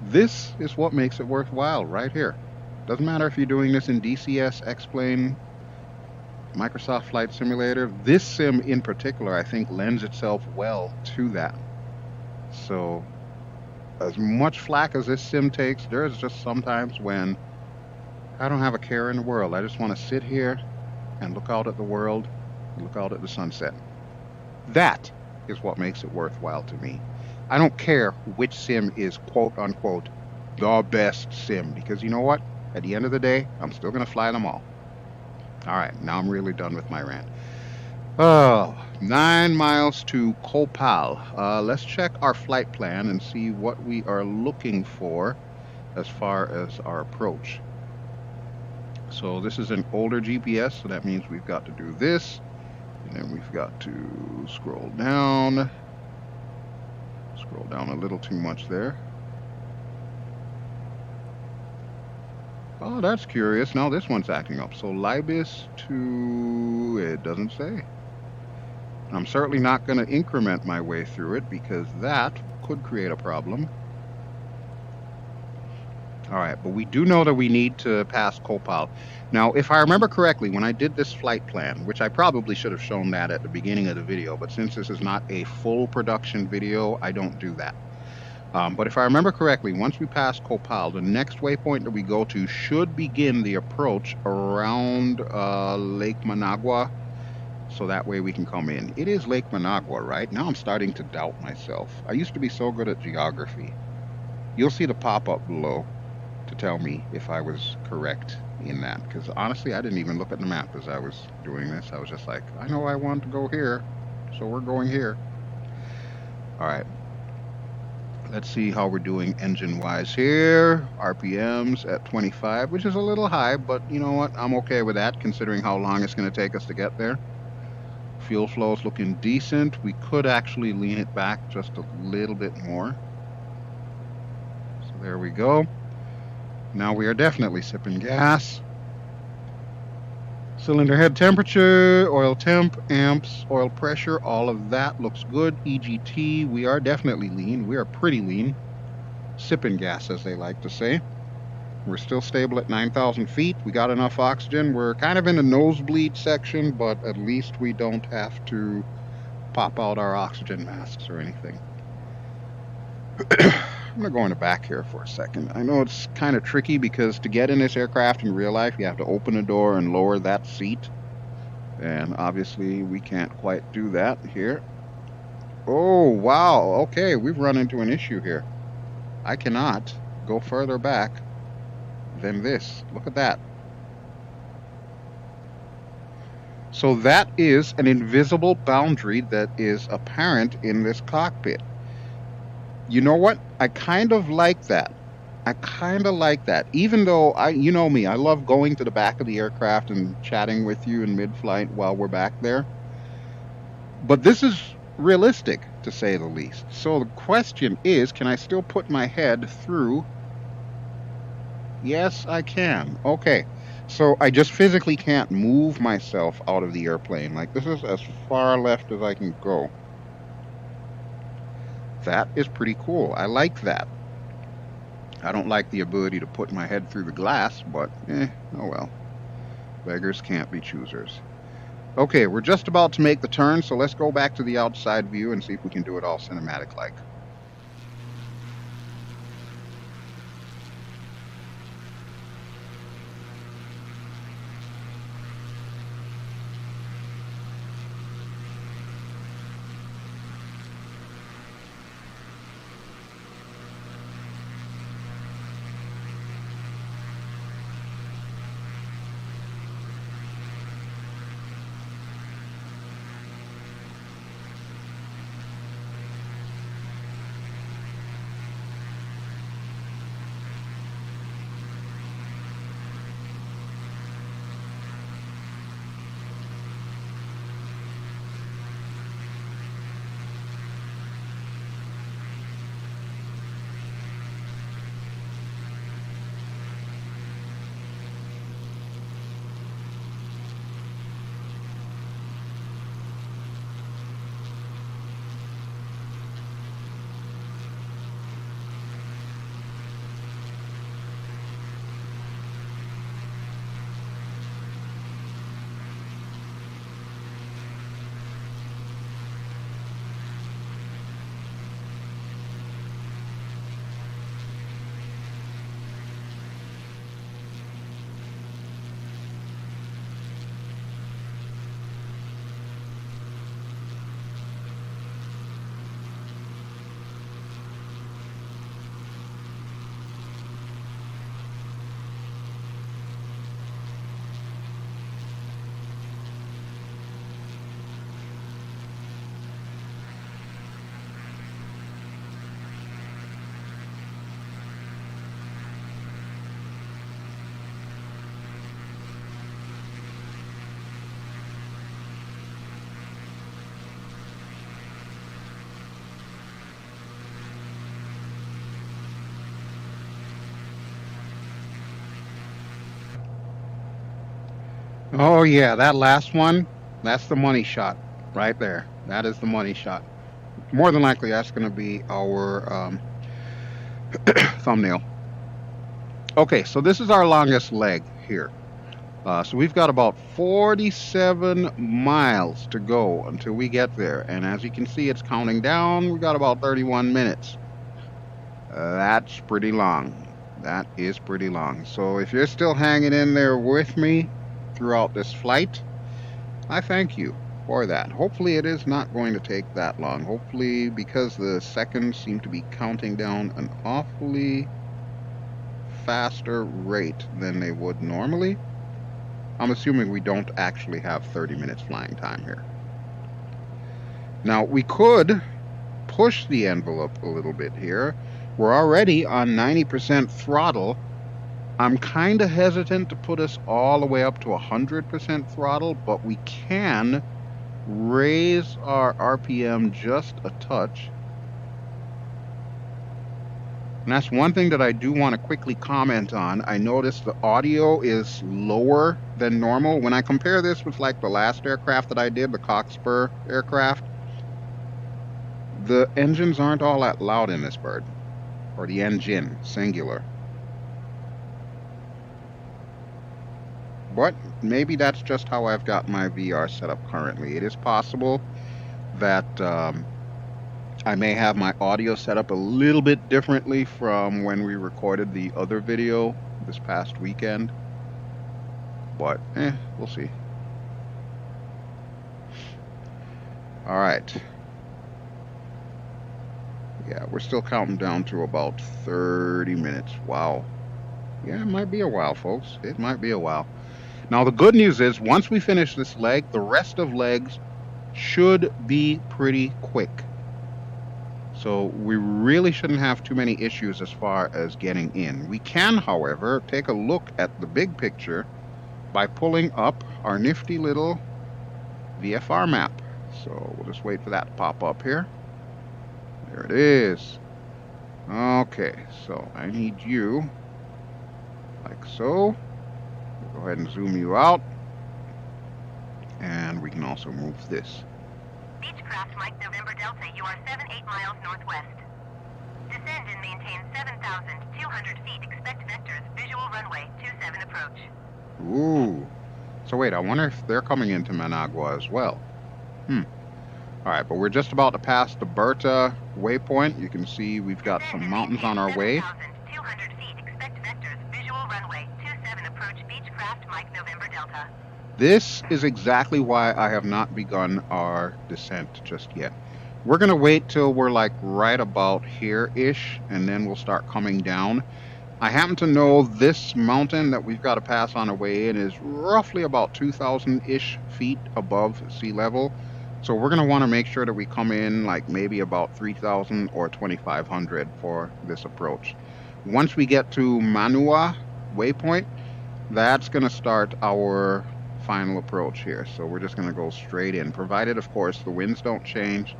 This is what makes it worthwhile right here. Doesn't matter if you're doing this in DCS, X-Plane, Microsoft Flight Simulator. This sim in particular, I think, lends itself well to that. So, as much flack as this sim takes, there's just sometimes when I don't have a care in the world. I just want to sit here and look out at the world, look out at the sunset. That is what makes it worthwhile to me. I don't care which sim is quote-unquote the best sim, because you know what? At the end of the day, I'm still going to fly them all. All right, now I'm really done with my rant. Oh, 9 miles to Copal. Let's check our flight plan and see what we are looking for as far as our approach. So this is an older GPS, so that means we've got to do this, and then we've got to scroll down. Scroll down a little too much there. Oh, that's curious. Now this one's acting up. So Libis to, it doesn't say. I'm certainly not going to increment my way through it because that could create a problem. All right, but we do know that we need to pass Copal. Now, if I remember correctly, when I did this flight plan, which I probably should have shown that at the beginning of the video, but since this is not a full production video, I don't do that. But if I remember correctly, once we pass Copal, the next waypoint that we go to should begin the approach around Lake Managua, so that way we can come in. It is Lake Managua, right? Now I'm starting to doubt myself. I used to be so good at geography. You'll see the pop-up below to tell me if I was correct in that, because honestly, I didn't even look at the map as I was doing this. I was just like, I know I want to go here. so we're going here. All right. Let's see how we're doing engine-wise here. RPMs at 25, which is a little high, but you know what? I'm okay with that, considering how long it's going to take us to get there. Fuel flow is looking decent. We could actually lean it back just a little bit more. So there we go. Now we are definitely sipping gas. Cylinder head temperature, oil temp, amps, oil pressure, all of that looks good. EGT, we are definitely lean. We are pretty lean. Sipping gas, as they like to say. We're still stable at 9,000 feet. We got enough oxygen. We're kind of in the nosebleed section, but at least we don't have to pop out our oxygen masks or anything. I'm going to go in the back here for a second. I know it's kind of tricky because to get in this aircraft in real life, you have to open the door and lower that seat. And obviously, we can't quite do that here. Oh, wow. Okay, we've run into an issue here. I cannot go further back than this. Look at that. So that is an invisible boundary that is apparent in this cockpit. You know what? I kind of like that. I kind of like that. Even though, you know me, I love going to the back of the aircraft and chatting with you in mid-flight while we're back there. But this is realistic, to say the least. So the question is, can I still put my head through? Yes, I can. Okay. So I just physically can't move myself out of the airplane. Like, this is as far left as I can go. That is pretty cool. I like that. I don't like the ability to put my head through the glass, but oh well. Beggars can't be choosers. Okay, we're just about to make the turn, so let's go back to the outside view and see if we can do it all cinematic-like. Oh yeah, that last one, that's the money shot right there. That is the money shot. More than likely, that's going to be our thumbnail. Okay, so this is our longest leg here. So we've got about 47 miles to go until we get there. And as you can see, it's counting down. We got about 31 minutes. That's pretty long. That is pretty long. So if you're still hanging in there with me throughout this flight, I thank you for that. Hopefully it is not going to take that long. Hopefully, because the seconds seem to be counting down an awfully faster rate than they would normally. I'm assuming we don't actually have 30 minutes flying time here. Now, we could push the envelope a little bit here. We're already on 90% throttle. I'm kind of hesitant to put us all the way up to 100% throttle, but we can raise our RPM just a touch. And that's one thing that I do want to quickly comment on. I noticed the audio is lower than normal. When I compare this with like the last aircraft that I did, the Cockpit aircraft, the engines aren't all that loud in this bird, or the engine, singular. But maybe that's just how I've got my VR set up currently. It is possible that I may have my audio set up a little bit differently from when we recorded the other video this past weekend. But, we'll see. Alright. Yeah, we're still counting down to about 30 minutes. Wow. Yeah, it might be a while, folks. It might be a while. Now, the good news is, once we finish this leg, the rest of legs should be pretty quick. So we really shouldn't have too many issues as far as getting in. We can, however, take a look at the big picture by pulling up our nifty little VFR map. So we'll just wait for that to pop up here. There it is. Okay, so I need you, like so. We'll go ahead and zoom you out. And we can also move this. Beechcraft Mike November Delta, you are 78 miles northwest. Descend and maintain 7,200 feet. Expect vectors. Visual runway 27 approach. Ooh. So wait, I wonder if they're coming into Managua as well. Alright, but we're just about to pass the Berta waypoint. You can see we've got some mountains on our way. 7,200 feet. Expect vectors. Visual runway 27 approach. Beechcraft Mike November Delta. This is exactly why I have not begun our descent just yet. We're going to wait till we're like right about here-ish, and then we'll start coming down. I happen to know this mountain that we've got to pass on our way in is roughly about 2,000-ish feet above sea level. So we're going to want to make sure that we come in like maybe about 3,000 or 2,500 for this approach. Once we get to Managua waypoint, that's going to start our final approach here. So we're just going to go straight in, provided of course the winds don't change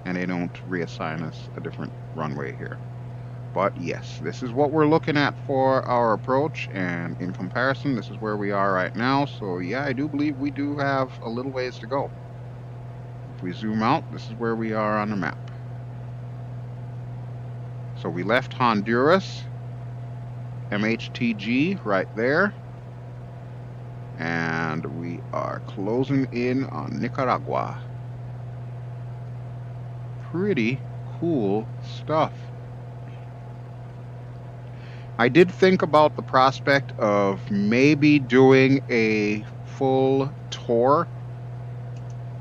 and they don't reassign us a different runway here. But yes, this is what we're looking at for our approach, and in comparison, this is where we are right now. So yeah, I do believe we do have a little ways to go. If we zoom out, this is where we are on the map. So we left Honduras, MHTG right there, and we are closing in on Nicaragua. Pretty cool stuff. I did think about the prospect of maybe doing a full tour,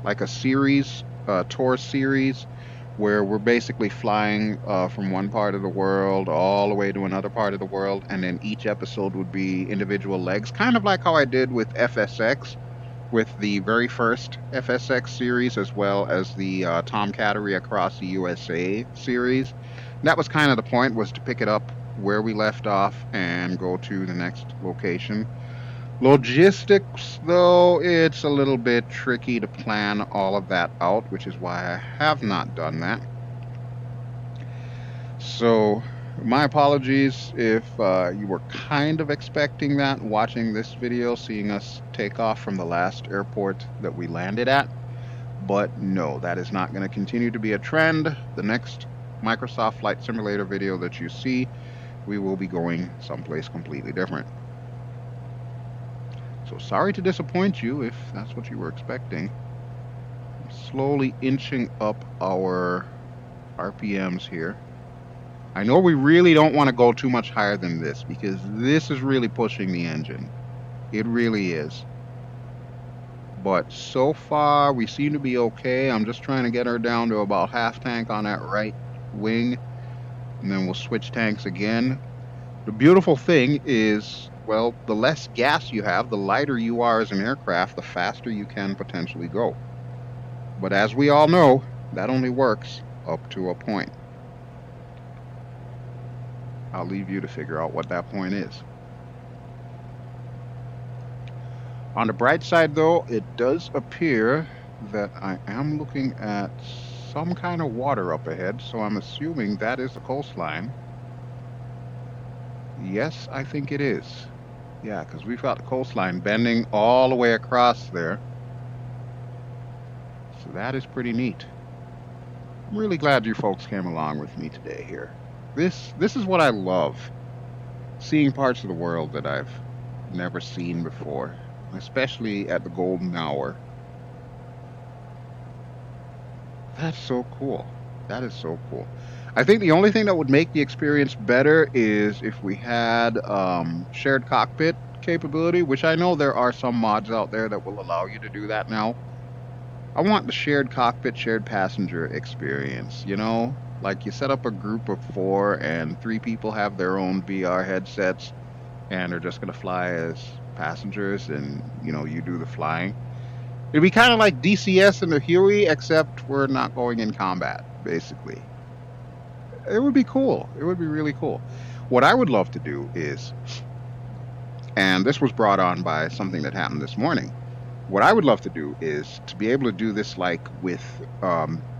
like a series, tour series, where we're basically flying from one part of the world all the way to another part of the world, and then each episode would be individual legs, kind of like how I did with FSX, with the very first FSX series, as well as the Tomcattery Across the USA series. That was kind of the point, was to pick it up where we left off and go to the next location. Logistics, though, it's a little bit tricky to plan all of that out, which is why I have not done that. So my apologies if you were kind of expecting that watching this video, seeing us take off from the last airport that we landed at. But no, that is not going to continue to be a trend. The next Microsoft Flight Simulator video that you see, we will be going someplace completely different. So sorry to disappoint you if that's what you were expecting. I'm slowly inching up our RPMs here. I know we really don't want to go too much higher than this, because this is really pushing the engine. It really is. But so far we seem to be okay. I'm just trying to get her down to about half tank on that right wing, and then we'll switch tanks again. The beautiful thing is, well, the less gas you have, the lighter you are as an aircraft, the faster you can potentially go. But as we all know, that only works up to a point. I'll leave you to figure out what that point is. On the bright side, though, it does appear that I am looking at some kind of water up ahead, so I'm assuming that is the coastline. Yes, I think it is. Yeah, because we've got the coastline bending all the way across there. So that is pretty neat. I'm really glad you folks came along with me today here. This is what I love. Seeing parts of the world that I've never seen before, especially at the golden hour. That's so cool. That is so cool. I think the only thing that would make the experience better is if we had shared cockpit capability, which I know there are some mods out there that will allow you to do that now. I want the shared cockpit, shared passenger experience, you know? Like you set up a group of 4 and 3 people have their own VR headsets and they're just going to fly as passengers and, you know, you do the flying. It'd be kind of like DCS and the Huey, except we're not going in combat, basically. It would be cool. It would be really cool. What I would love to do is, and this was brought on by something that happened this morning, what I would love to do is to be able to do this like with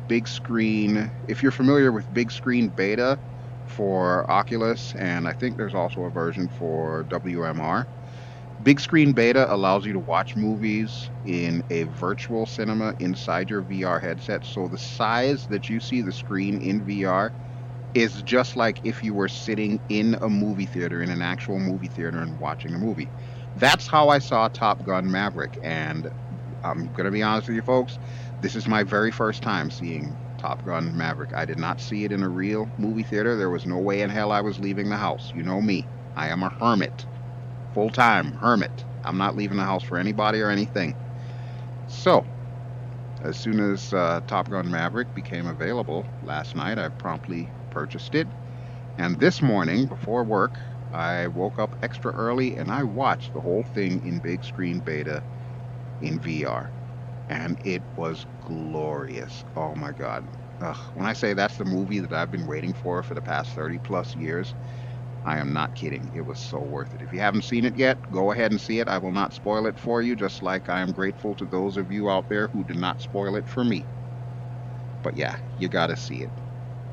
big screen. If you're familiar with big screen beta for Oculus, and I think there's also a version for WMR. Big screen beta allows you to watch movies in a virtual cinema inside your VR headset. So the size that you see the screen in VR is just like if you were sitting in a movie theater, in an actual movie theater and watching a movie. That's how I saw Top Gun Maverick. And I'm going to be honest with you folks, this is my very first time seeing Top Gun Maverick. I did not see it in a real movie theater. There was no way in hell I was leaving the house. You know me. I am a hermit. Full-time hermit. I'm not leaving the house for anybody or anything. So, as soon as Top Gun Maverick became available last night, I promptly purchased it. And this morning, before work, I woke up extra early and I watched the whole thing in big screen beta in VR. And it was glorious. Oh my God. When I say that's the movie that I've been waiting for the past 30 plus years, I am not kidding. It was so worth it. If you haven't seen it yet, go ahead and see it. I will not spoil it for you, just like I am grateful to those of you out there who did not spoil it for me. But yeah, you gotta see it.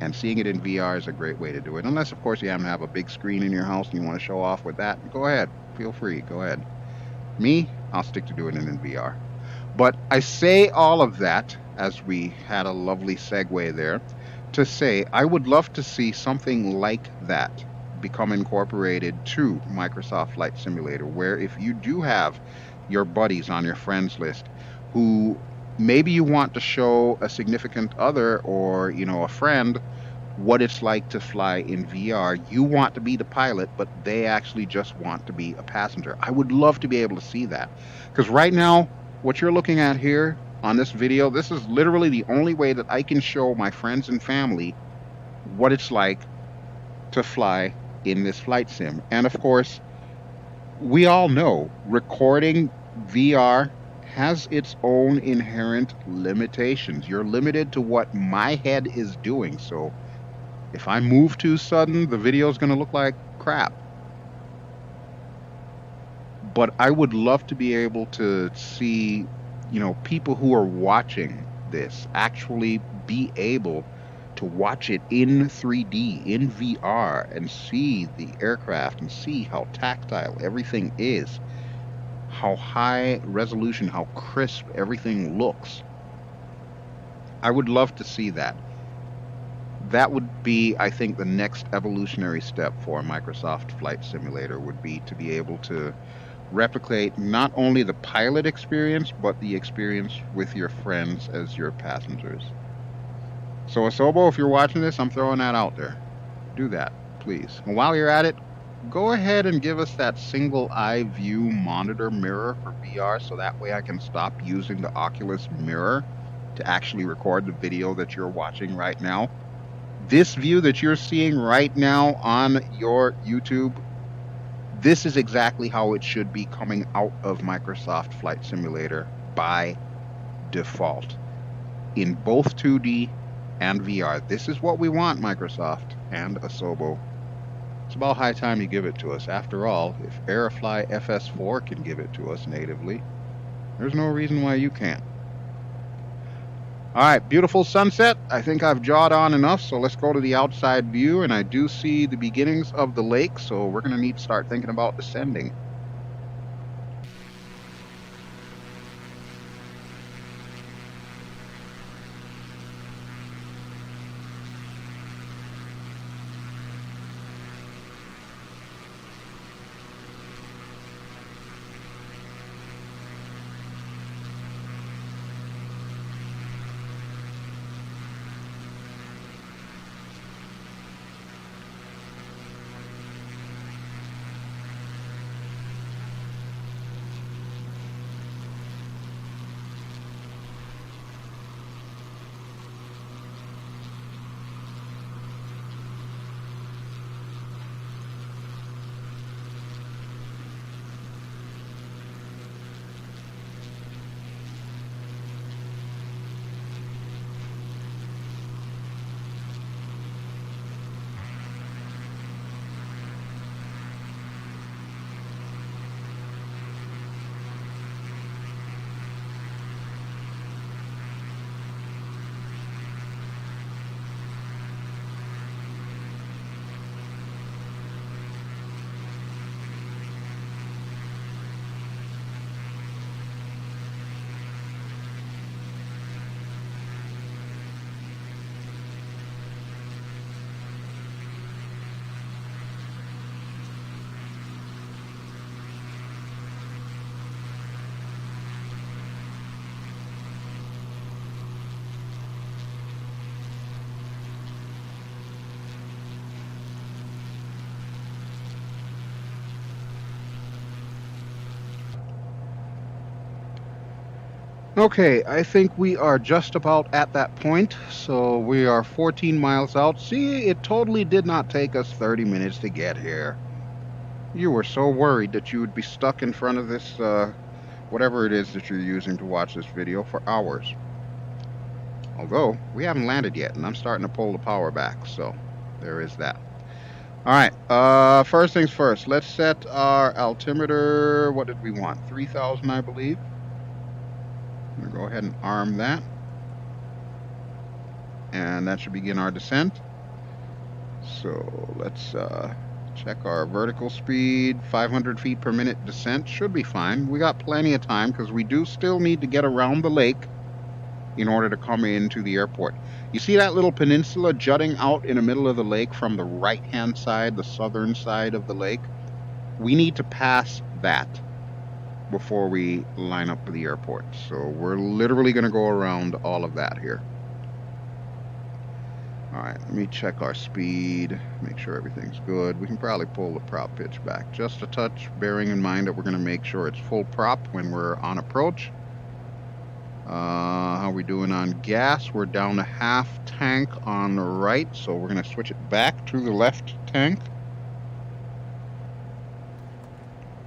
And seeing it in VR is a great way to do it. Unless, of course, you happen to have a big screen in your house and you want to show off with that, go ahead. Feel free. Go ahead. Me, I'll stick to doing it in VR. But I say all of that, as we had a lovely segue there, to say I would love to see something like that become incorporated to Microsoft Flight Simulator, where if you do have your buddies on your friends list who maybe you want to show a significant other or, you know, a friend what it's like to fly in VR. You want to be the pilot, but they actually just want to be a passenger. I would love to be able to see that. Because right now, what you're looking at here on this video, this is literally the only way that I can show my friends and family what it's like to fly in this flight sim. And of course, we all know recording VR has its own inherent limitations. You're limited to what my head is doing. So if I move too sudden, the video is going to look like crap. But I would love to be able to see, you know, people who are watching this actually be able to watch it in 3D, in VR, and see the aircraft and see how tactile everything is, how high resolution, how crisp everything looks. I would love to see that. That would be, I think, the next evolutionary step for Microsoft Flight Simulator would be to be able to replicate not only the pilot experience, but the experience with your friends as your passengers. So Asobo, if you're watching this, I'm throwing that out there. Do that, please. And while you're at it, go ahead and give us that single eye view monitor mirror for VR, so that way I can stop using the Oculus mirror to actually record the video that you're watching right now. This view that you're seeing right now on your YouTube, this is exactly how it should be coming out of Microsoft Flight Simulator by default. in both 2D and VR. This is what we want, Microsoft and Asobo. It's about high time you give it to us. After all, if Aerofly FS4 can give it to us natively, there's no reason why you can't. All right, beautiful sunset. I think I've jawed on enough, so let's go to the outside view, and I do see the beginnings of the lake, so we're going to need to start thinking about descending. Okay, I think we are just about at that point, so we are 14 miles out. See, it totally did not take us 30 minutes to get here. You were so worried that you would be stuck in front of this, whatever it is that you're using to watch this video for hours. Although, we haven't landed yet, and I'm starting to pull the power back, so there is that. Alright, first things first, let's set our altimeter, what did we want, 3,000 I believe. I'm going to go ahead and arm that. And that should begin our descent. So let's check our vertical speed. 500 feet per minute descent should be fine. We got plenty of time because we do still need to get around the lake in order to come into the airport. You see that little peninsula jutting out in the middle of the lake from the right-hand side, the southern side of the lake? We need to pass that before we line up for the airport. So we're literally going to go around all of that here. Alright, let me check our speed, make sure everything's good. We can probably pull the prop pitch back just a touch, bearing in mind that we're going to make sure it's full prop when we're on approach. How are we doing on gas? We're down to half tank on the right, so we're going to switch it back to the left tank.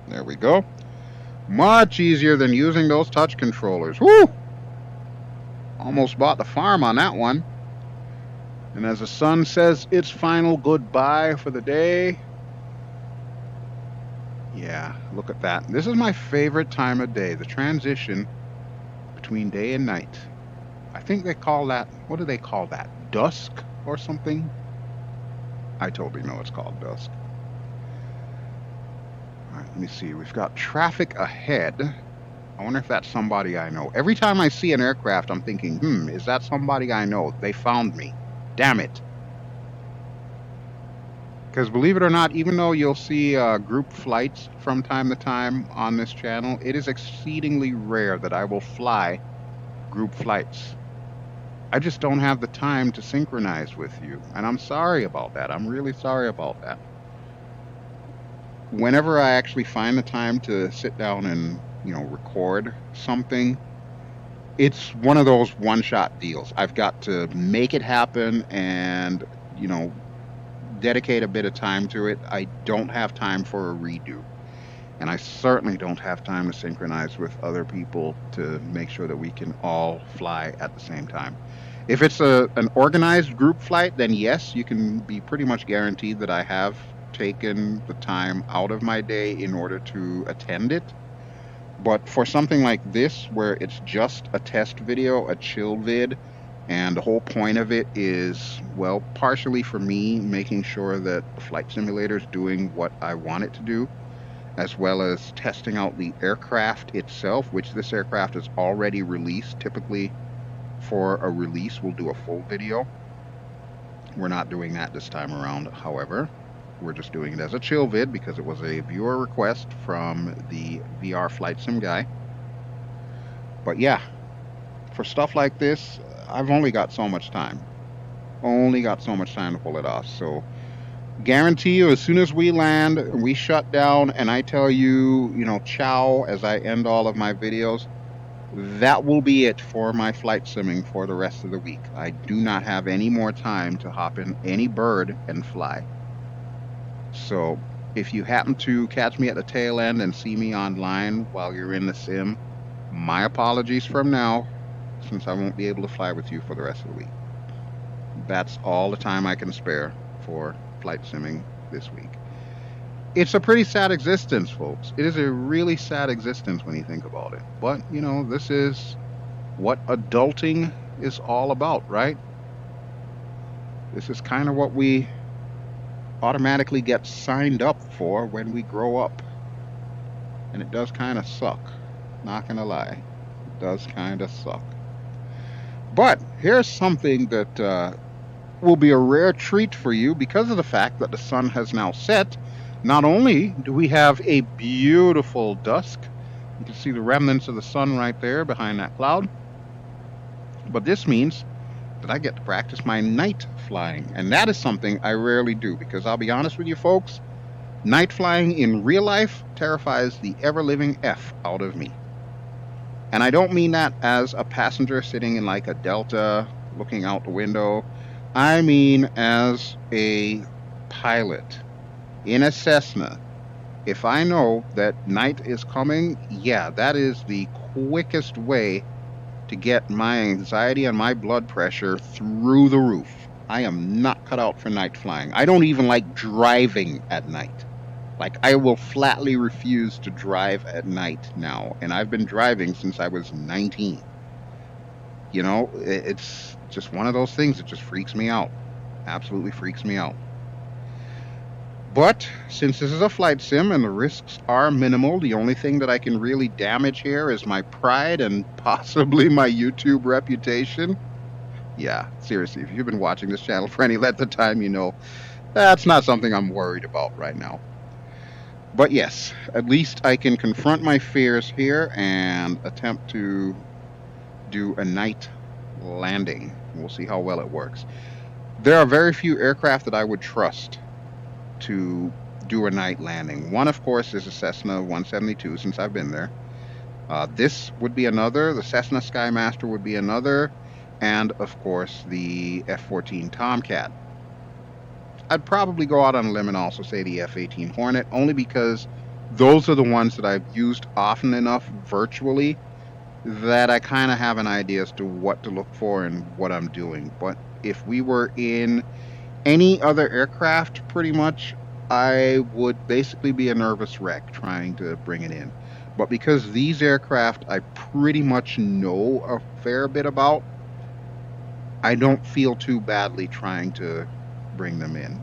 There we go. Much easier than using those touch controllers. Woo! Almost bought the farm on that one. And as the sun says its final goodbye for the day. Yeah, look at that. This is my favorite time of day, the transition between day and night. I think they call that, what do they call that? Dusk or something? I totally know it's called dusk. Alright, let me see. We've got traffic ahead. I wonder if that's somebody I know. Every time I see an aircraft, I'm thinking, is that somebody I know? They found me. Damn it. Because believe it or not, even though you'll see group flights from time to time on this channel, it is exceedingly rare that I will fly group flights. I just don't have the time to synchronize with you. And I'm sorry about that. I'm really sorry about that. Whenever I actually find the time to sit down and, record something, it's one of those one-shot deals. I've got to make it happen and, dedicate a bit of time to it. I don't have time for a redo. And I certainly don't have time to synchronize with other people to make sure that we can all fly at the same time. If it's an organized group flight, then yes, you can be pretty much guaranteed that I have taken the time out of my day in order to attend it. But for something like this, where it's just a test video, a chill vid, and the whole point of it is, well, partially for me making sure that the flight simulator is doing what I want it to do, as well as testing out the aircraft itself, which this aircraft is already released. Typically, for a release, we'll do a full video. We're not doing that this time around, however. We're just doing it as a chill vid because it was a viewer request from the VR flight sim guy. But yeah, for stuff like this, I've only got so much time. Only got so much time to pull it off. So guarantee you, as soon as we land, we shut down, and I tell you, ciao as I end all of my videos, that will be it for my flight simming for the rest of the week. I do not have any more time to hop in any bird and fly. So if you happen to catch me at the tail end and see me online while you're in the sim, my apologies from now, since I won't be able to fly with you for the rest of the week. That's all the time I can spare for flight simming this week. It's a pretty sad existence, folks. It is a really sad existence when you think about it. But, this is what adulting is all about, right? This is kind of what we automatically get signed up for when we grow up. And it does kind of suck. Not gonna lie. It does kind of suck. But here's something that will be a rare treat for you because of the fact that the sun has now set. Not only do we have a beautiful dusk, you can see the remnants of the sun right there behind that cloud, but this means that I get to practice my night flying, and that is something I rarely do because I'll be honest with you folks, night flying in real life terrifies the ever-living F out of me. And I don't mean that as a passenger sitting in like a Delta looking out the window. I mean as a pilot in a Cessna. If I know that night is coming, yeah, that is the quickest way to get my anxiety and my blood pressure through the roof. I am not cut out for night flying. I don't even like driving at night. Like, I will flatly refuse to drive at night now, and I've been driving since I was 19. It's just one of those things that just freaks me out. Absolutely freaks me out. But since this is a flight sim and the risks are minimal, the only thing that I can really damage here is my pride and possibly my YouTube reputation. Yeah, seriously, if you've been watching this channel for any length of time, that's not something I'm worried about right now. But yes, at least I can confront my fears here and attempt to do a night landing. We'll see how well it works. There are very few aircraft that I would trust to do a night landing. One, of course, is a Cessna 172, since I've been there. This would be another. The Cessna Skymaster would be another. And, of course, the F-14 Tomcat. I'd probably go out on a limb and also say the F-18 Hornet, only because those are the ones that I've used often enough virtually that I kind of have an idea as to what to look for and what I'm doing. But if we were in any other aircraft, pretty much, I would basically be a nervous wreck trying to bring it in. But because these aircraft I pretty much know a fair bit about, I don't feel too badly trying to bring them in.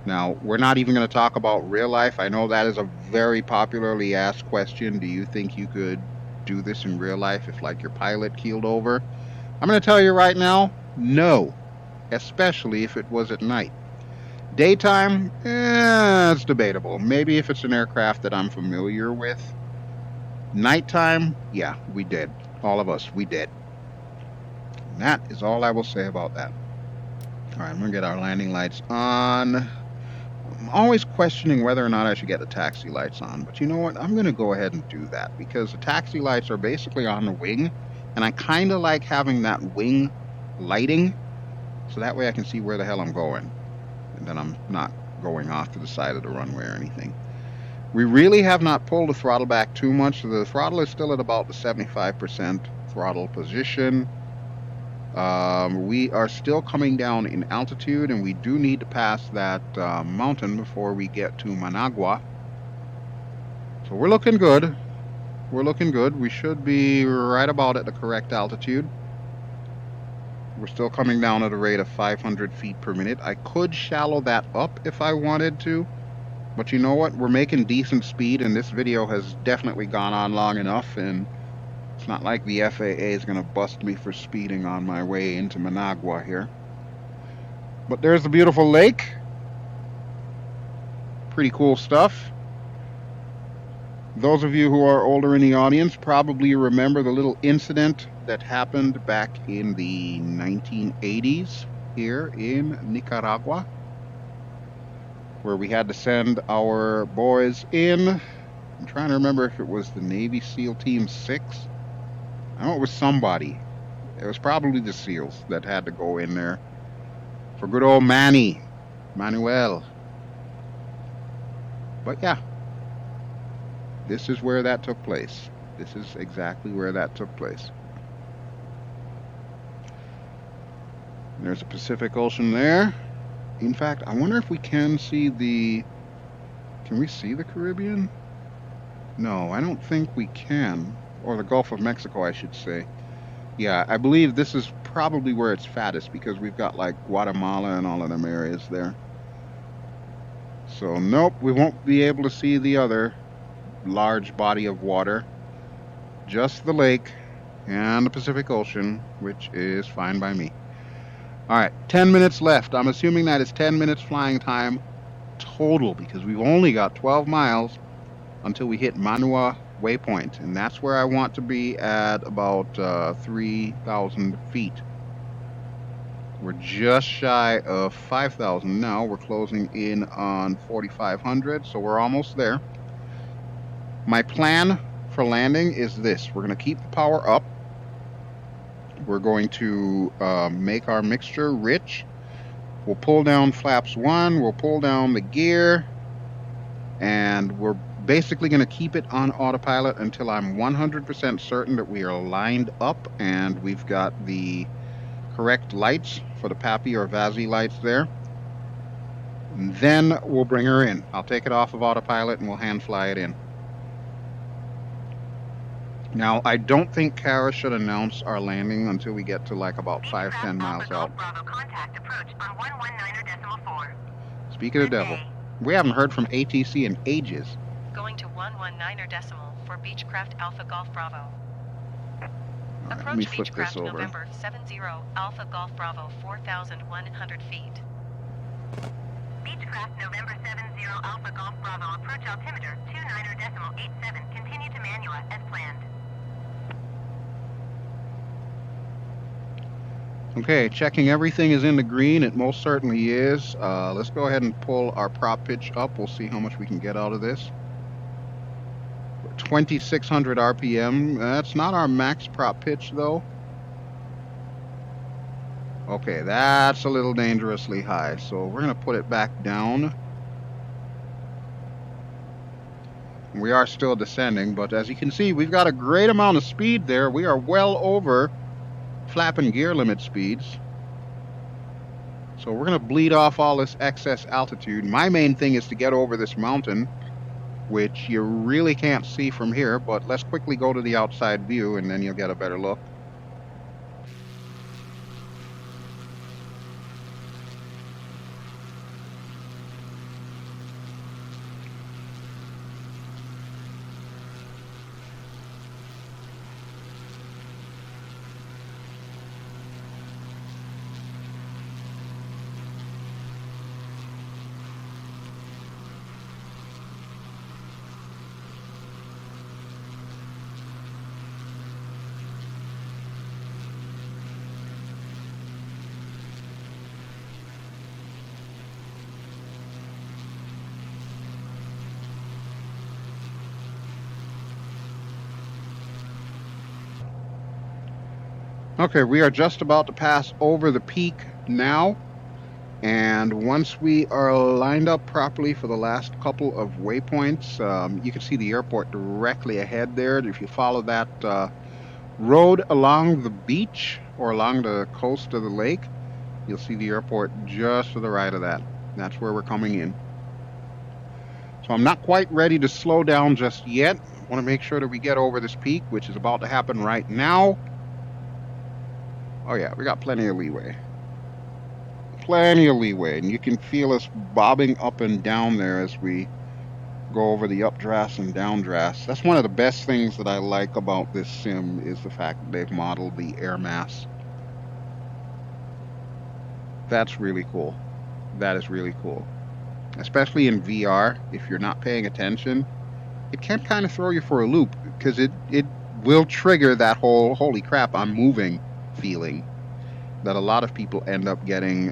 Now, we're not even going to talk about real life. I know that is a very popularly asked question. Do you think you could do this in real life if, like, your pilot keeled over? I'm going to tell you right now, no. Especially if it was at night. Daytime, it's debatable. Maybe if it's an aircraft that I'm familiar with. Nighttime, yeah, we did. All of us, we did. And that is all I will say about that. Alright, I'm going to get our landing lights on. I'm always questioning whether or not I should get the taxi lights on. But you know what? I'm going to go ahead and do that. Because the taxi lights are basically on the wing. And I kind of like having that wing lighting. So that way I can see where the hell I'm going. And then I'm not going off to the side of the runway or anything. We really have not pulled the throttle back too much. The throttle is still at about the 75% throttle position. We are still coming down in altitude, and we do need to pass that mountain before we get to Managua. So we're looking good. We're looking good. We should be right about at the correct altitude. We're still coming down at a rate of 500 feet per minute. I could shallow that up if I wanted to, but you know what? We're making decent speed, and this video has definitely gone on long enough, and it's not like the FAA is going to bust me for speeding on my way into Managua here. But there's the beautiful lake. Pretty cool stuff. Those of you who are older in the audience probably remember the little incident that happened back in the 1980s here in Nicaragua, where we had to send our boys in. I'm trying to remember if it was the Navy SEAL Team 6. I know it was somebody. It was probably the SEALs that had to go in there for good old Manuel. But yeah, this is where that took place. This is exactly where that took place. And there's the Pacific Ocean there. In fact, I wonder if we can see the... Can we see the Caribbean? No, I don't think we can. Or the Gulf of Mexico, I should say. Yeah, I believe this is probably where it's fattest, because we've got like Guatemala and all of them areas there. So nope, we won't be able to see the other large body of water. Just the lake and the Pacific Ocean, which is fine by me. Alright, 10 minutes left. I'm assuming that is 10 minutes flying time total, because we've only got 12 miles until we hit Managua waypoint, and that's where I want to be at about 3,000 feet. We're just shy of 5,000 now. We're closing in on 4,500, so we're almost there. My plan for landing is this. We're going to keep the power up. We're going to make our mixture rich. We'll pull down flaps 1, we'll pull down the gear, and we're basically going to keep it on autopilot until I'm 100% certain that we are lined up and we've got the correct lights for the PAPI or VASI lights there. And then we'll bring her in. I'll take it off of autopilot and we'll hand fly it in. Now, I don't think Kara should announce our landing until we get to like about 5-10 miles out. Bravo contact approach on 119.4. Speak of the devil. We haven't heard from ATC in ages. Going to 119 decimal for Beechcraft Alpha Golf Bravo. Right, Approach let me flip Beechcraft this over. November 70 Alpha Golf Bravo 4,100 feet. Beechcraft November 70 Alpha Golf Bravo approach altimeter 29.87. Continue to Managua as planned. Okay, checking everything is in the green. It most certainly is. Let's go ahead and pull our prop pitch up. We'll see how much we can get out of this. 2,600 RPM. That's not our max prop pitch, though. Okay, that's a little dangerously high. So we're going to put it back down. We are still descending, but as you can see, we've got a great amount of speed there. We are well over flap and gear limit speeds. So we're going to bleed off all this excess altitude. My main thing is to get over this mountain, which you really can't see from here, but let's quickly go to the outside view and then you'll get a better look. Okay, we are just about to pass over the peak now. And once we are lined up properly for the last couple of waypoints, you can see the airport directly ahead there. If you follow that road along the beach or along the coast of the lake, you'll see the airport just to the right of that. That's where we're coming in. So I'm not quite ready to slow down just yet. I want to make sure that we get over this peak, which is about to happen right now. Oh yeah, we got plenty of leeway. Plenty of leeway, and you can feel us bobbing up and down there as we go over the updrafts and downdrafts. That's one of the best things that I like about this sim, is the fact that they've modeled the air mass. That's really cool. That is really cool. Especially in VR, if you're not paying attention, it can kind of throw you for a loop, because it will trigger that whole holy crap, I'm moving feeling that a lot of people end up getting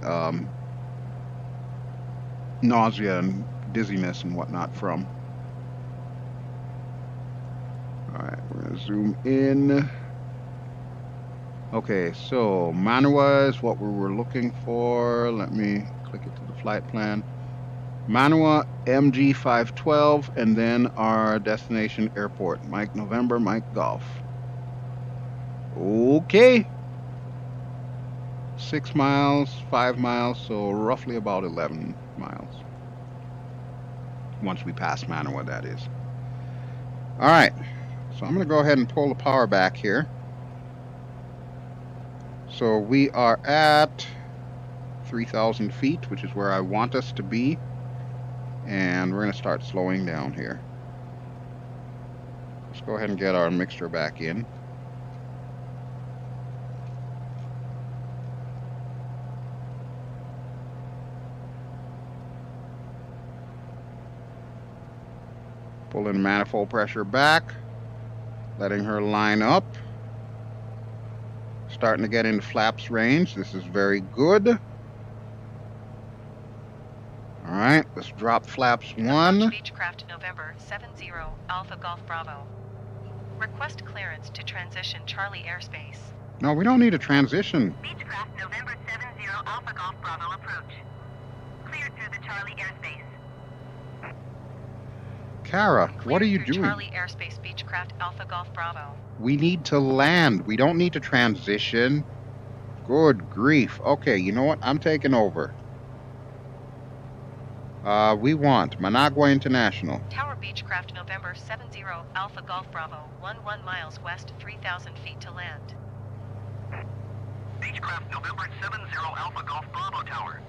nausea and dizziness and whatnot from. Alright, we're going to zoom in. Okay, so Managua is what we were looking for. Let me click it to the flight plan. Managua, MG 512, and then our destination airport. Mike November, Mike Golf. Okay. 6 miles, 5 miles, so roughly about 11 miles. Once we pass Managua, that is. Alright, so I'm going to go ahead and pull the power back here. So we are at 3,000 feet, which is where I want us to be. And we're going to start slowing down here. Let's go ahead and get our mixture back in. Pulling manifold pressure back, letting her line up. Starting to get into flaps range. This is very good. All right, let's drop flaps 1. Beechcraft November 70 Alpha Golf Bravo. Request clearance to transition Charlie airspace. No, we don't need a transition. Beechcraft November 70 Alpha Golf Bravo approach. Cleared through the Charlie airspace. Kara, what are you doing? Charlie airspace, Beechcraft Alpha Golf Bravo. We need to land. We don't need to transition. Good grief. Okay, you know what? I'm taking over. We want Managua International. Tower Beechcraft November 70 Alpha Golf Bravo, 11 miles west, 3,000 feet to land. Beechcraft November 70 Alpha Golf Bravo Tower.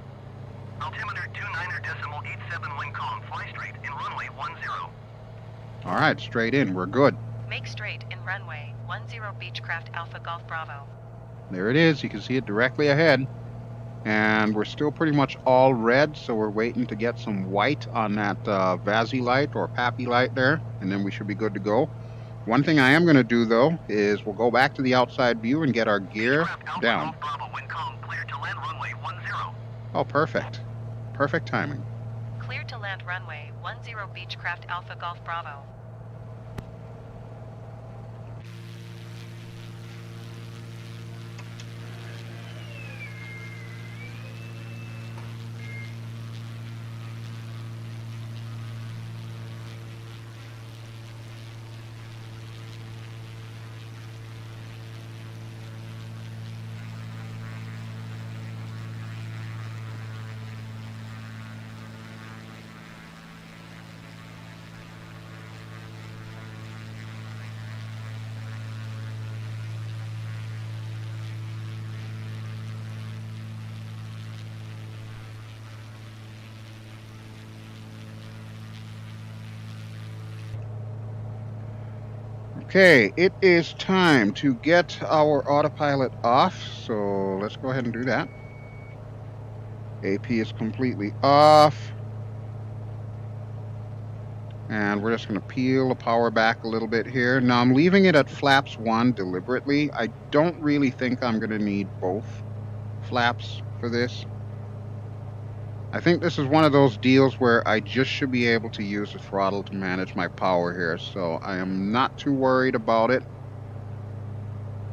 Altimeter 29.87 wind calm, fly straight in runway 10. All right, straight in. We're good. Make straight in runway 10 Beechcraft Alpha Golf Bravo. There it is. You can see it directly ahead. And we're still pretty much all red, so we're waiting to get some white on that VASI light or PAPI light there, and then we should be good to go. One thing I am going to do, though, is we'll go back to the outside view and get our gear down. Bravo, wind calm, clear to land runway 10. Oh, perfect. Perfect timing. Cleared to land runway 10 Beechcraft Alpha Golf Bravo. Okay, it is time to get our autopilot off, so let's go ahead and do that. AP is completely off. And we're just going to peel the power back a little bit here. Now I'm leaving it at flaps 1 deliberately. I don't really think I'm going to need both flaps for this. I think this is one of those deals where I just should be able to use the throttle to manage my power here, so I am not too worried about it.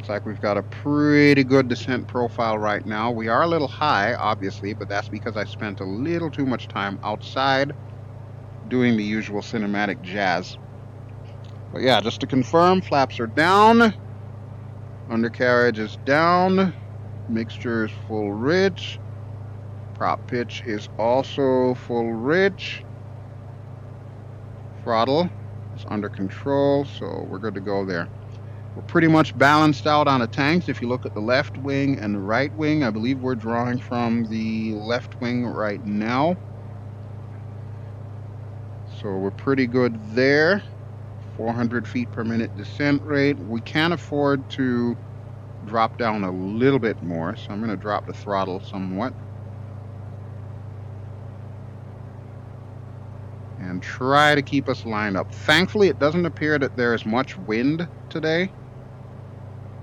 Looks like we've got a pretty good descent profile right now. We are a little high, obviously, but that's because I spent a little too much time outside doing the usual cinematic jazz. But yeah, just to confirm, flaps are down, undercarriage is down, mixture is full rich, prop pitch is also full rich, throttle is under control, so we're good to go there. We're pretty much balanced out on the tanks. If you look at the left wing and the right wing, I believe we're drawing from the left wing right now. So we're pretty good there. 400 feet per minute descent rate. We can afford to drop down a little bit more, so I'm going to drop the throttle somewhat. And try to keep us lined up. Thankfully, it doesn't appear that there is much wind today,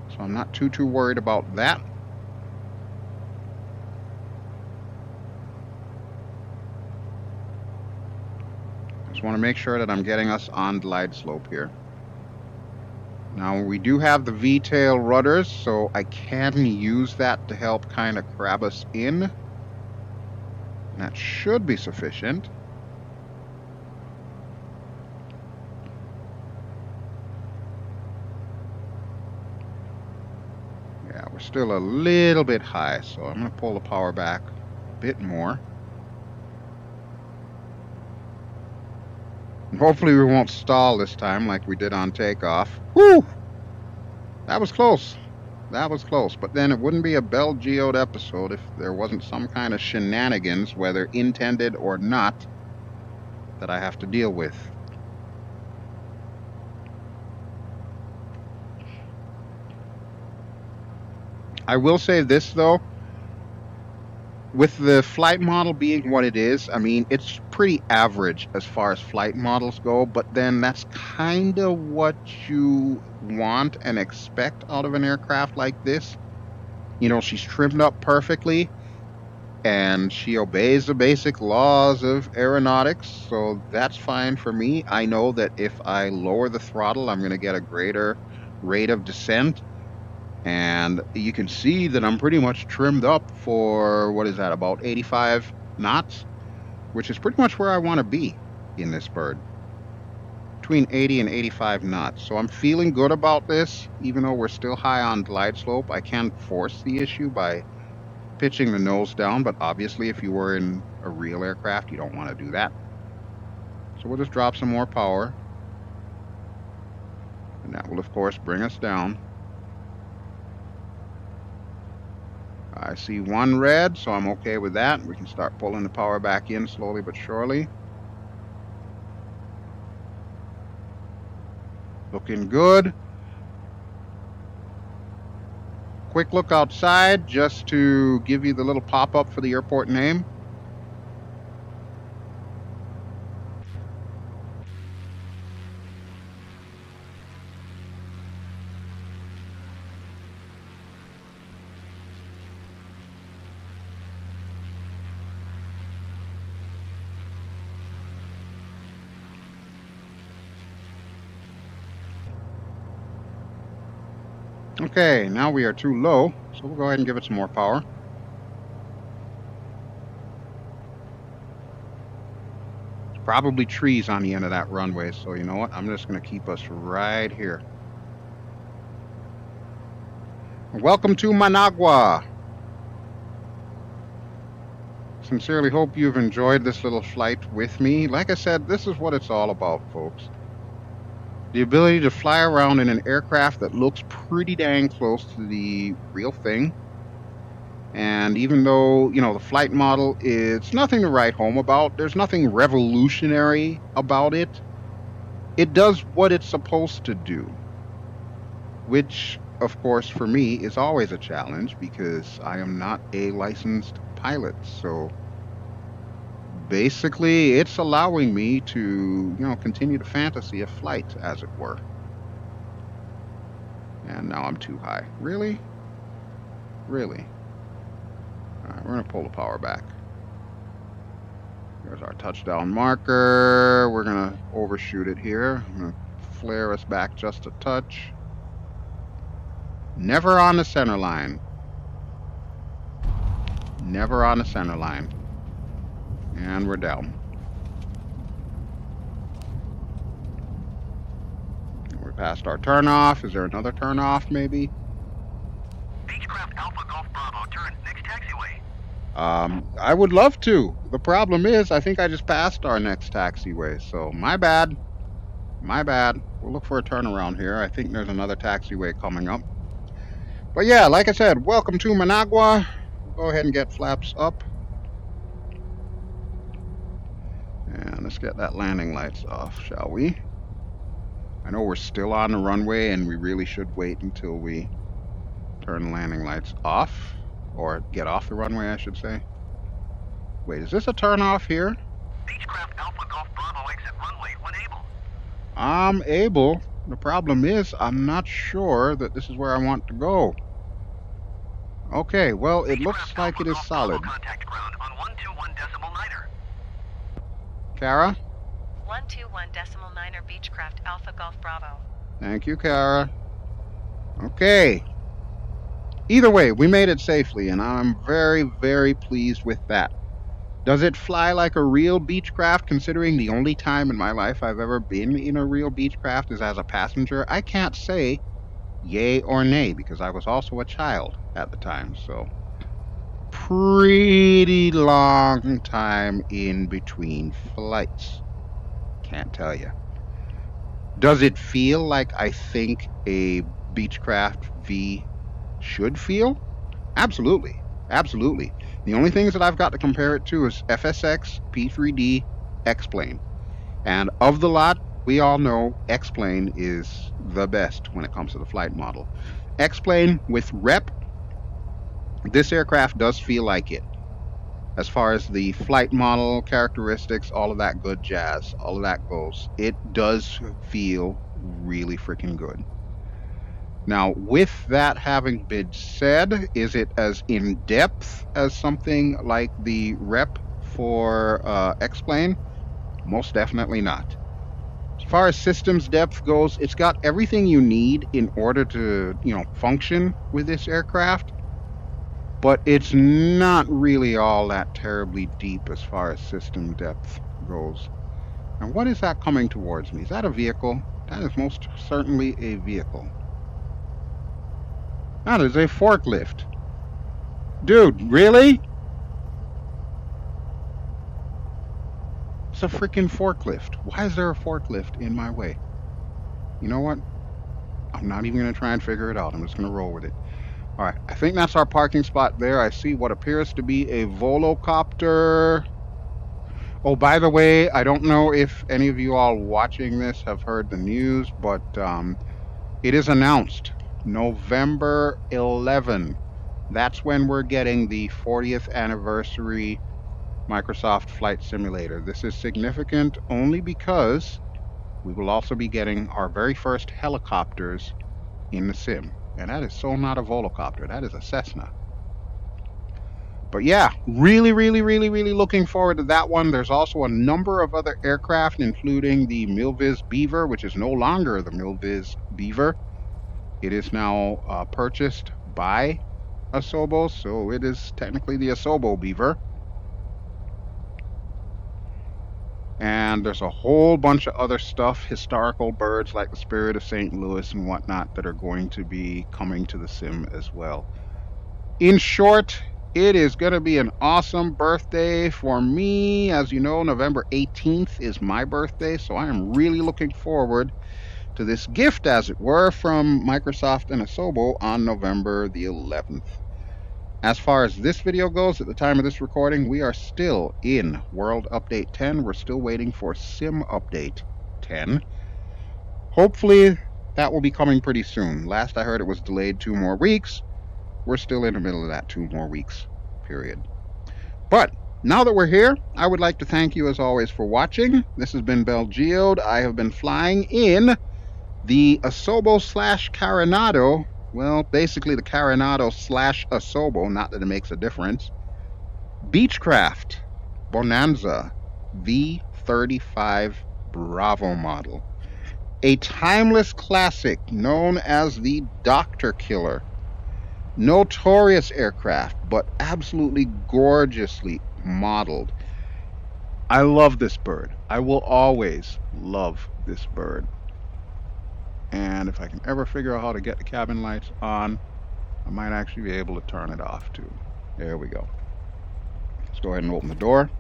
so I'm not too worried about that. Just want to make sure that I'm getting us on glide slope here. Now we do have the V-tail rudders, so I can use that to help kind of grab us in. That should be sufficient. Yeah, we're still a little bit high, so I'm going to pull the power back a bit more. And hopefully we won't stall this time like we did on takeoff. Whew! That was close. That was close. But then it wouldn't be a BelGeode episode if there wasn't some kind of shenanigans, whether intended or not, that I have to deal with. I will say this, though. With the flight model being what it is, I mean, it's pretty average as far as flight models go, but then that's kind of what you want and expect out of an aircraft like this. You know, she's trimmed up perfectly, and she obeys the basic laws of aeronautics, so that's fine for me. I know that if I lower the throttle, I'm going to get a greater rate of descent. And you can see that I'm pretty much trimmed up for, what is that, about 85 knots, which is pretty much where I want to be in this bird, between 80 and 85 knots. So I'm feeling good about this, even though we're still high on glide slope. I can force the issue by pitching the nose down, but obviously if you were in a real aircraft, you don't want to do that. So we'll just drop some more power, and that will, of course, bring us down. I see one red, so I'm okay with that. We can start pulling the power back in slowly but surely. Looking good. Quick look outside just to give you the little pop-up for the airport name. Okay, now we are too low, so we'll go ahead and give it some more power. There's probably trees on the end of that runway, so you know what? I'm just going to keep us right here. Welcome to Managua. Sincerely hope you've enjoyed this little flight with me. Like I said, this is what it's all about, folks. The ability to fly around in an aircraft that looks pretty dang close to the real thing. And even though, you know, the flight model is nothing to write home about, there's nothing revolutionary about it. It does what it's supposed to do. Which, of course, for me is always a challenge because I am not a licensed pilot. So basically, it's allowing me to, you know, continue the fantasy of flight, as it were. And now I'm too high. Really? Really? All right, we're going to pull the power back. There's our touchdown marker. We're going to overshoot it here. I'm going to flare us back just a touch. Never on the center line. Never on the center line. And we're down. We're past our turnoff. Is there another turnoff, maybe? Beechcraft Alpha Golf Bravo, turn next taxiway. I would love to. The problem is, I think I just passed our next taxiway, so my bad. My bad. We'll look for a turnaround here. I think there's another taxiway coming up. But yeah, like I said, welcome to Managua. We'll go ahead and get flaps up. And let's get that landing lights off, shall we? I know we're still on the runway, and we really should wait until we turn the landing lights off. Or get off the runway, I should say. Wait, is this a turn off here? Beechcraft Alpha Golf Bravo, exit runway when able. I'm able. The problem is, I'm not sure that this is where I want to go. Okay, well, it looks like it is solid. Contact ground on 121.9er. Kara? 121.9er Beechcraft Alpha Golf Bravo. Thank you, Kara. Okay. Either way, we made it safely, and I'm very, very pleased with that. Does it fly like a real Beechcraft, considering the only time in my life I've ever been in a real Beechcraft is as a passenger? I can't say yay or nay, because I was also a child at the time, so pretty long time in between flights. Can't tell you. Does it feel like I think a Beechcraft V should feel? Absolutely. Absolutely. The only things that I've got to compare it to is FSX, P3D, X-Plane. And of the lot, we all know X-Plane is the best when it comes to the flight model. X-Plane with rep, this aircraft does feel like it. As far as the flight model, characteristics, all of that good jazz, all of that goes. It does feel really freaking good. Now, with that having been said, is it as in-depth as something like the rep for X-Plane? Most definitely not. As far as systems depth goes, it's got everything you need in order to, function with this aircraft, but it's not really all that terribly deep as far as system depth goes. And what is that coming towards me? Is that a vehicle? That is most certainly a vehicle. That is a forklift. Dude, really? It's a freaking forklift. Why is there a forklift in my way? You know what? I'm not even going to try and figure it out. I'm just going to roll with it. All right, I think that's our parking spot there. I see what appears to be a volocopter. Oh, by the way, I don't know if any of you all watching this have heard the news, but it is announced. November 11. That's when we're getting the 40th anniversary Microsoft Flight Simulator. This is significant only because we will also be getting our very first helicopters in the sim. And that is so not a volocopter. That is a Cessna. But yeah, really, really, really, really looking forward to that one. There's also a number of other aircraft, including the Milviz Beaver, which is no longer the Milviz Beaver. It is now purchased by Asobo, so it is technically the Asobo Beaver. And there's a whole bunch of other stuff, historical birds like the Spirit of St. Louis and whatnot, that are going to be coming to the sim as well. In short, it is going to be an awesome birthday for me. As you know, November 18th is my birthday, so I am really looking forward to this gift, as it were, from Microsoft and Asobo on November the 11th. As far as this video goes, at the time of this recording, we are still in World Update 10. We're still waiting for Sim Update 10. Hopefully, that will be coming pretty soon. Last I heard, it was delayed 2 more weeks. We're still in the middle of that 2 more weeks period. But now that we're here, I would like to thank you as always for watching. This has been BelGeode. I have been flying in the Asobo / Carenado, well, basically the Carenado / Asobo, not that it makes a difference, Beechcraft Bonanza V35 Bravo model. A timeless classic known as the Doctor Killer. Notorious aircraft, but absolutely gorgeously modeled. I love this bird. I will always love this bird. And if I can ever figure out how to get the cabin lights on, I might actually be able to turn it off too. There we go. Let's go ahead and open the door.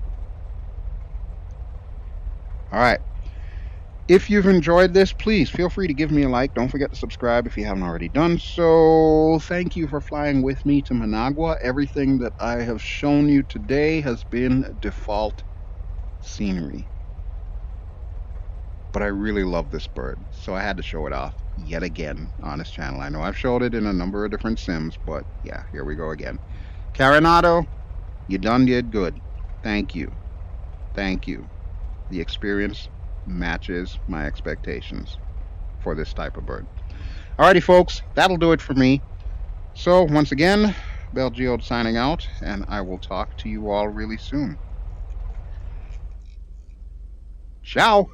All right. If you've enjoyed this, please feel free to give me a like. Don't forget to subscribe if you haven't already done so. Thank you for flying with me to Managua. Everything that I have shown you today has been default scenery. But I really love this bird, so I had to show it off yet again on this channel. I know I've showed it in a number of different sims, but yeah, here we go again. Carenado, you did good. Thank you. Thank you. The experience matches my expectations for this type of bird. Alrighty, folks, that'll do it for me. So, once again, BelGeode signing out, and I will talk to you all really soon. Ciao!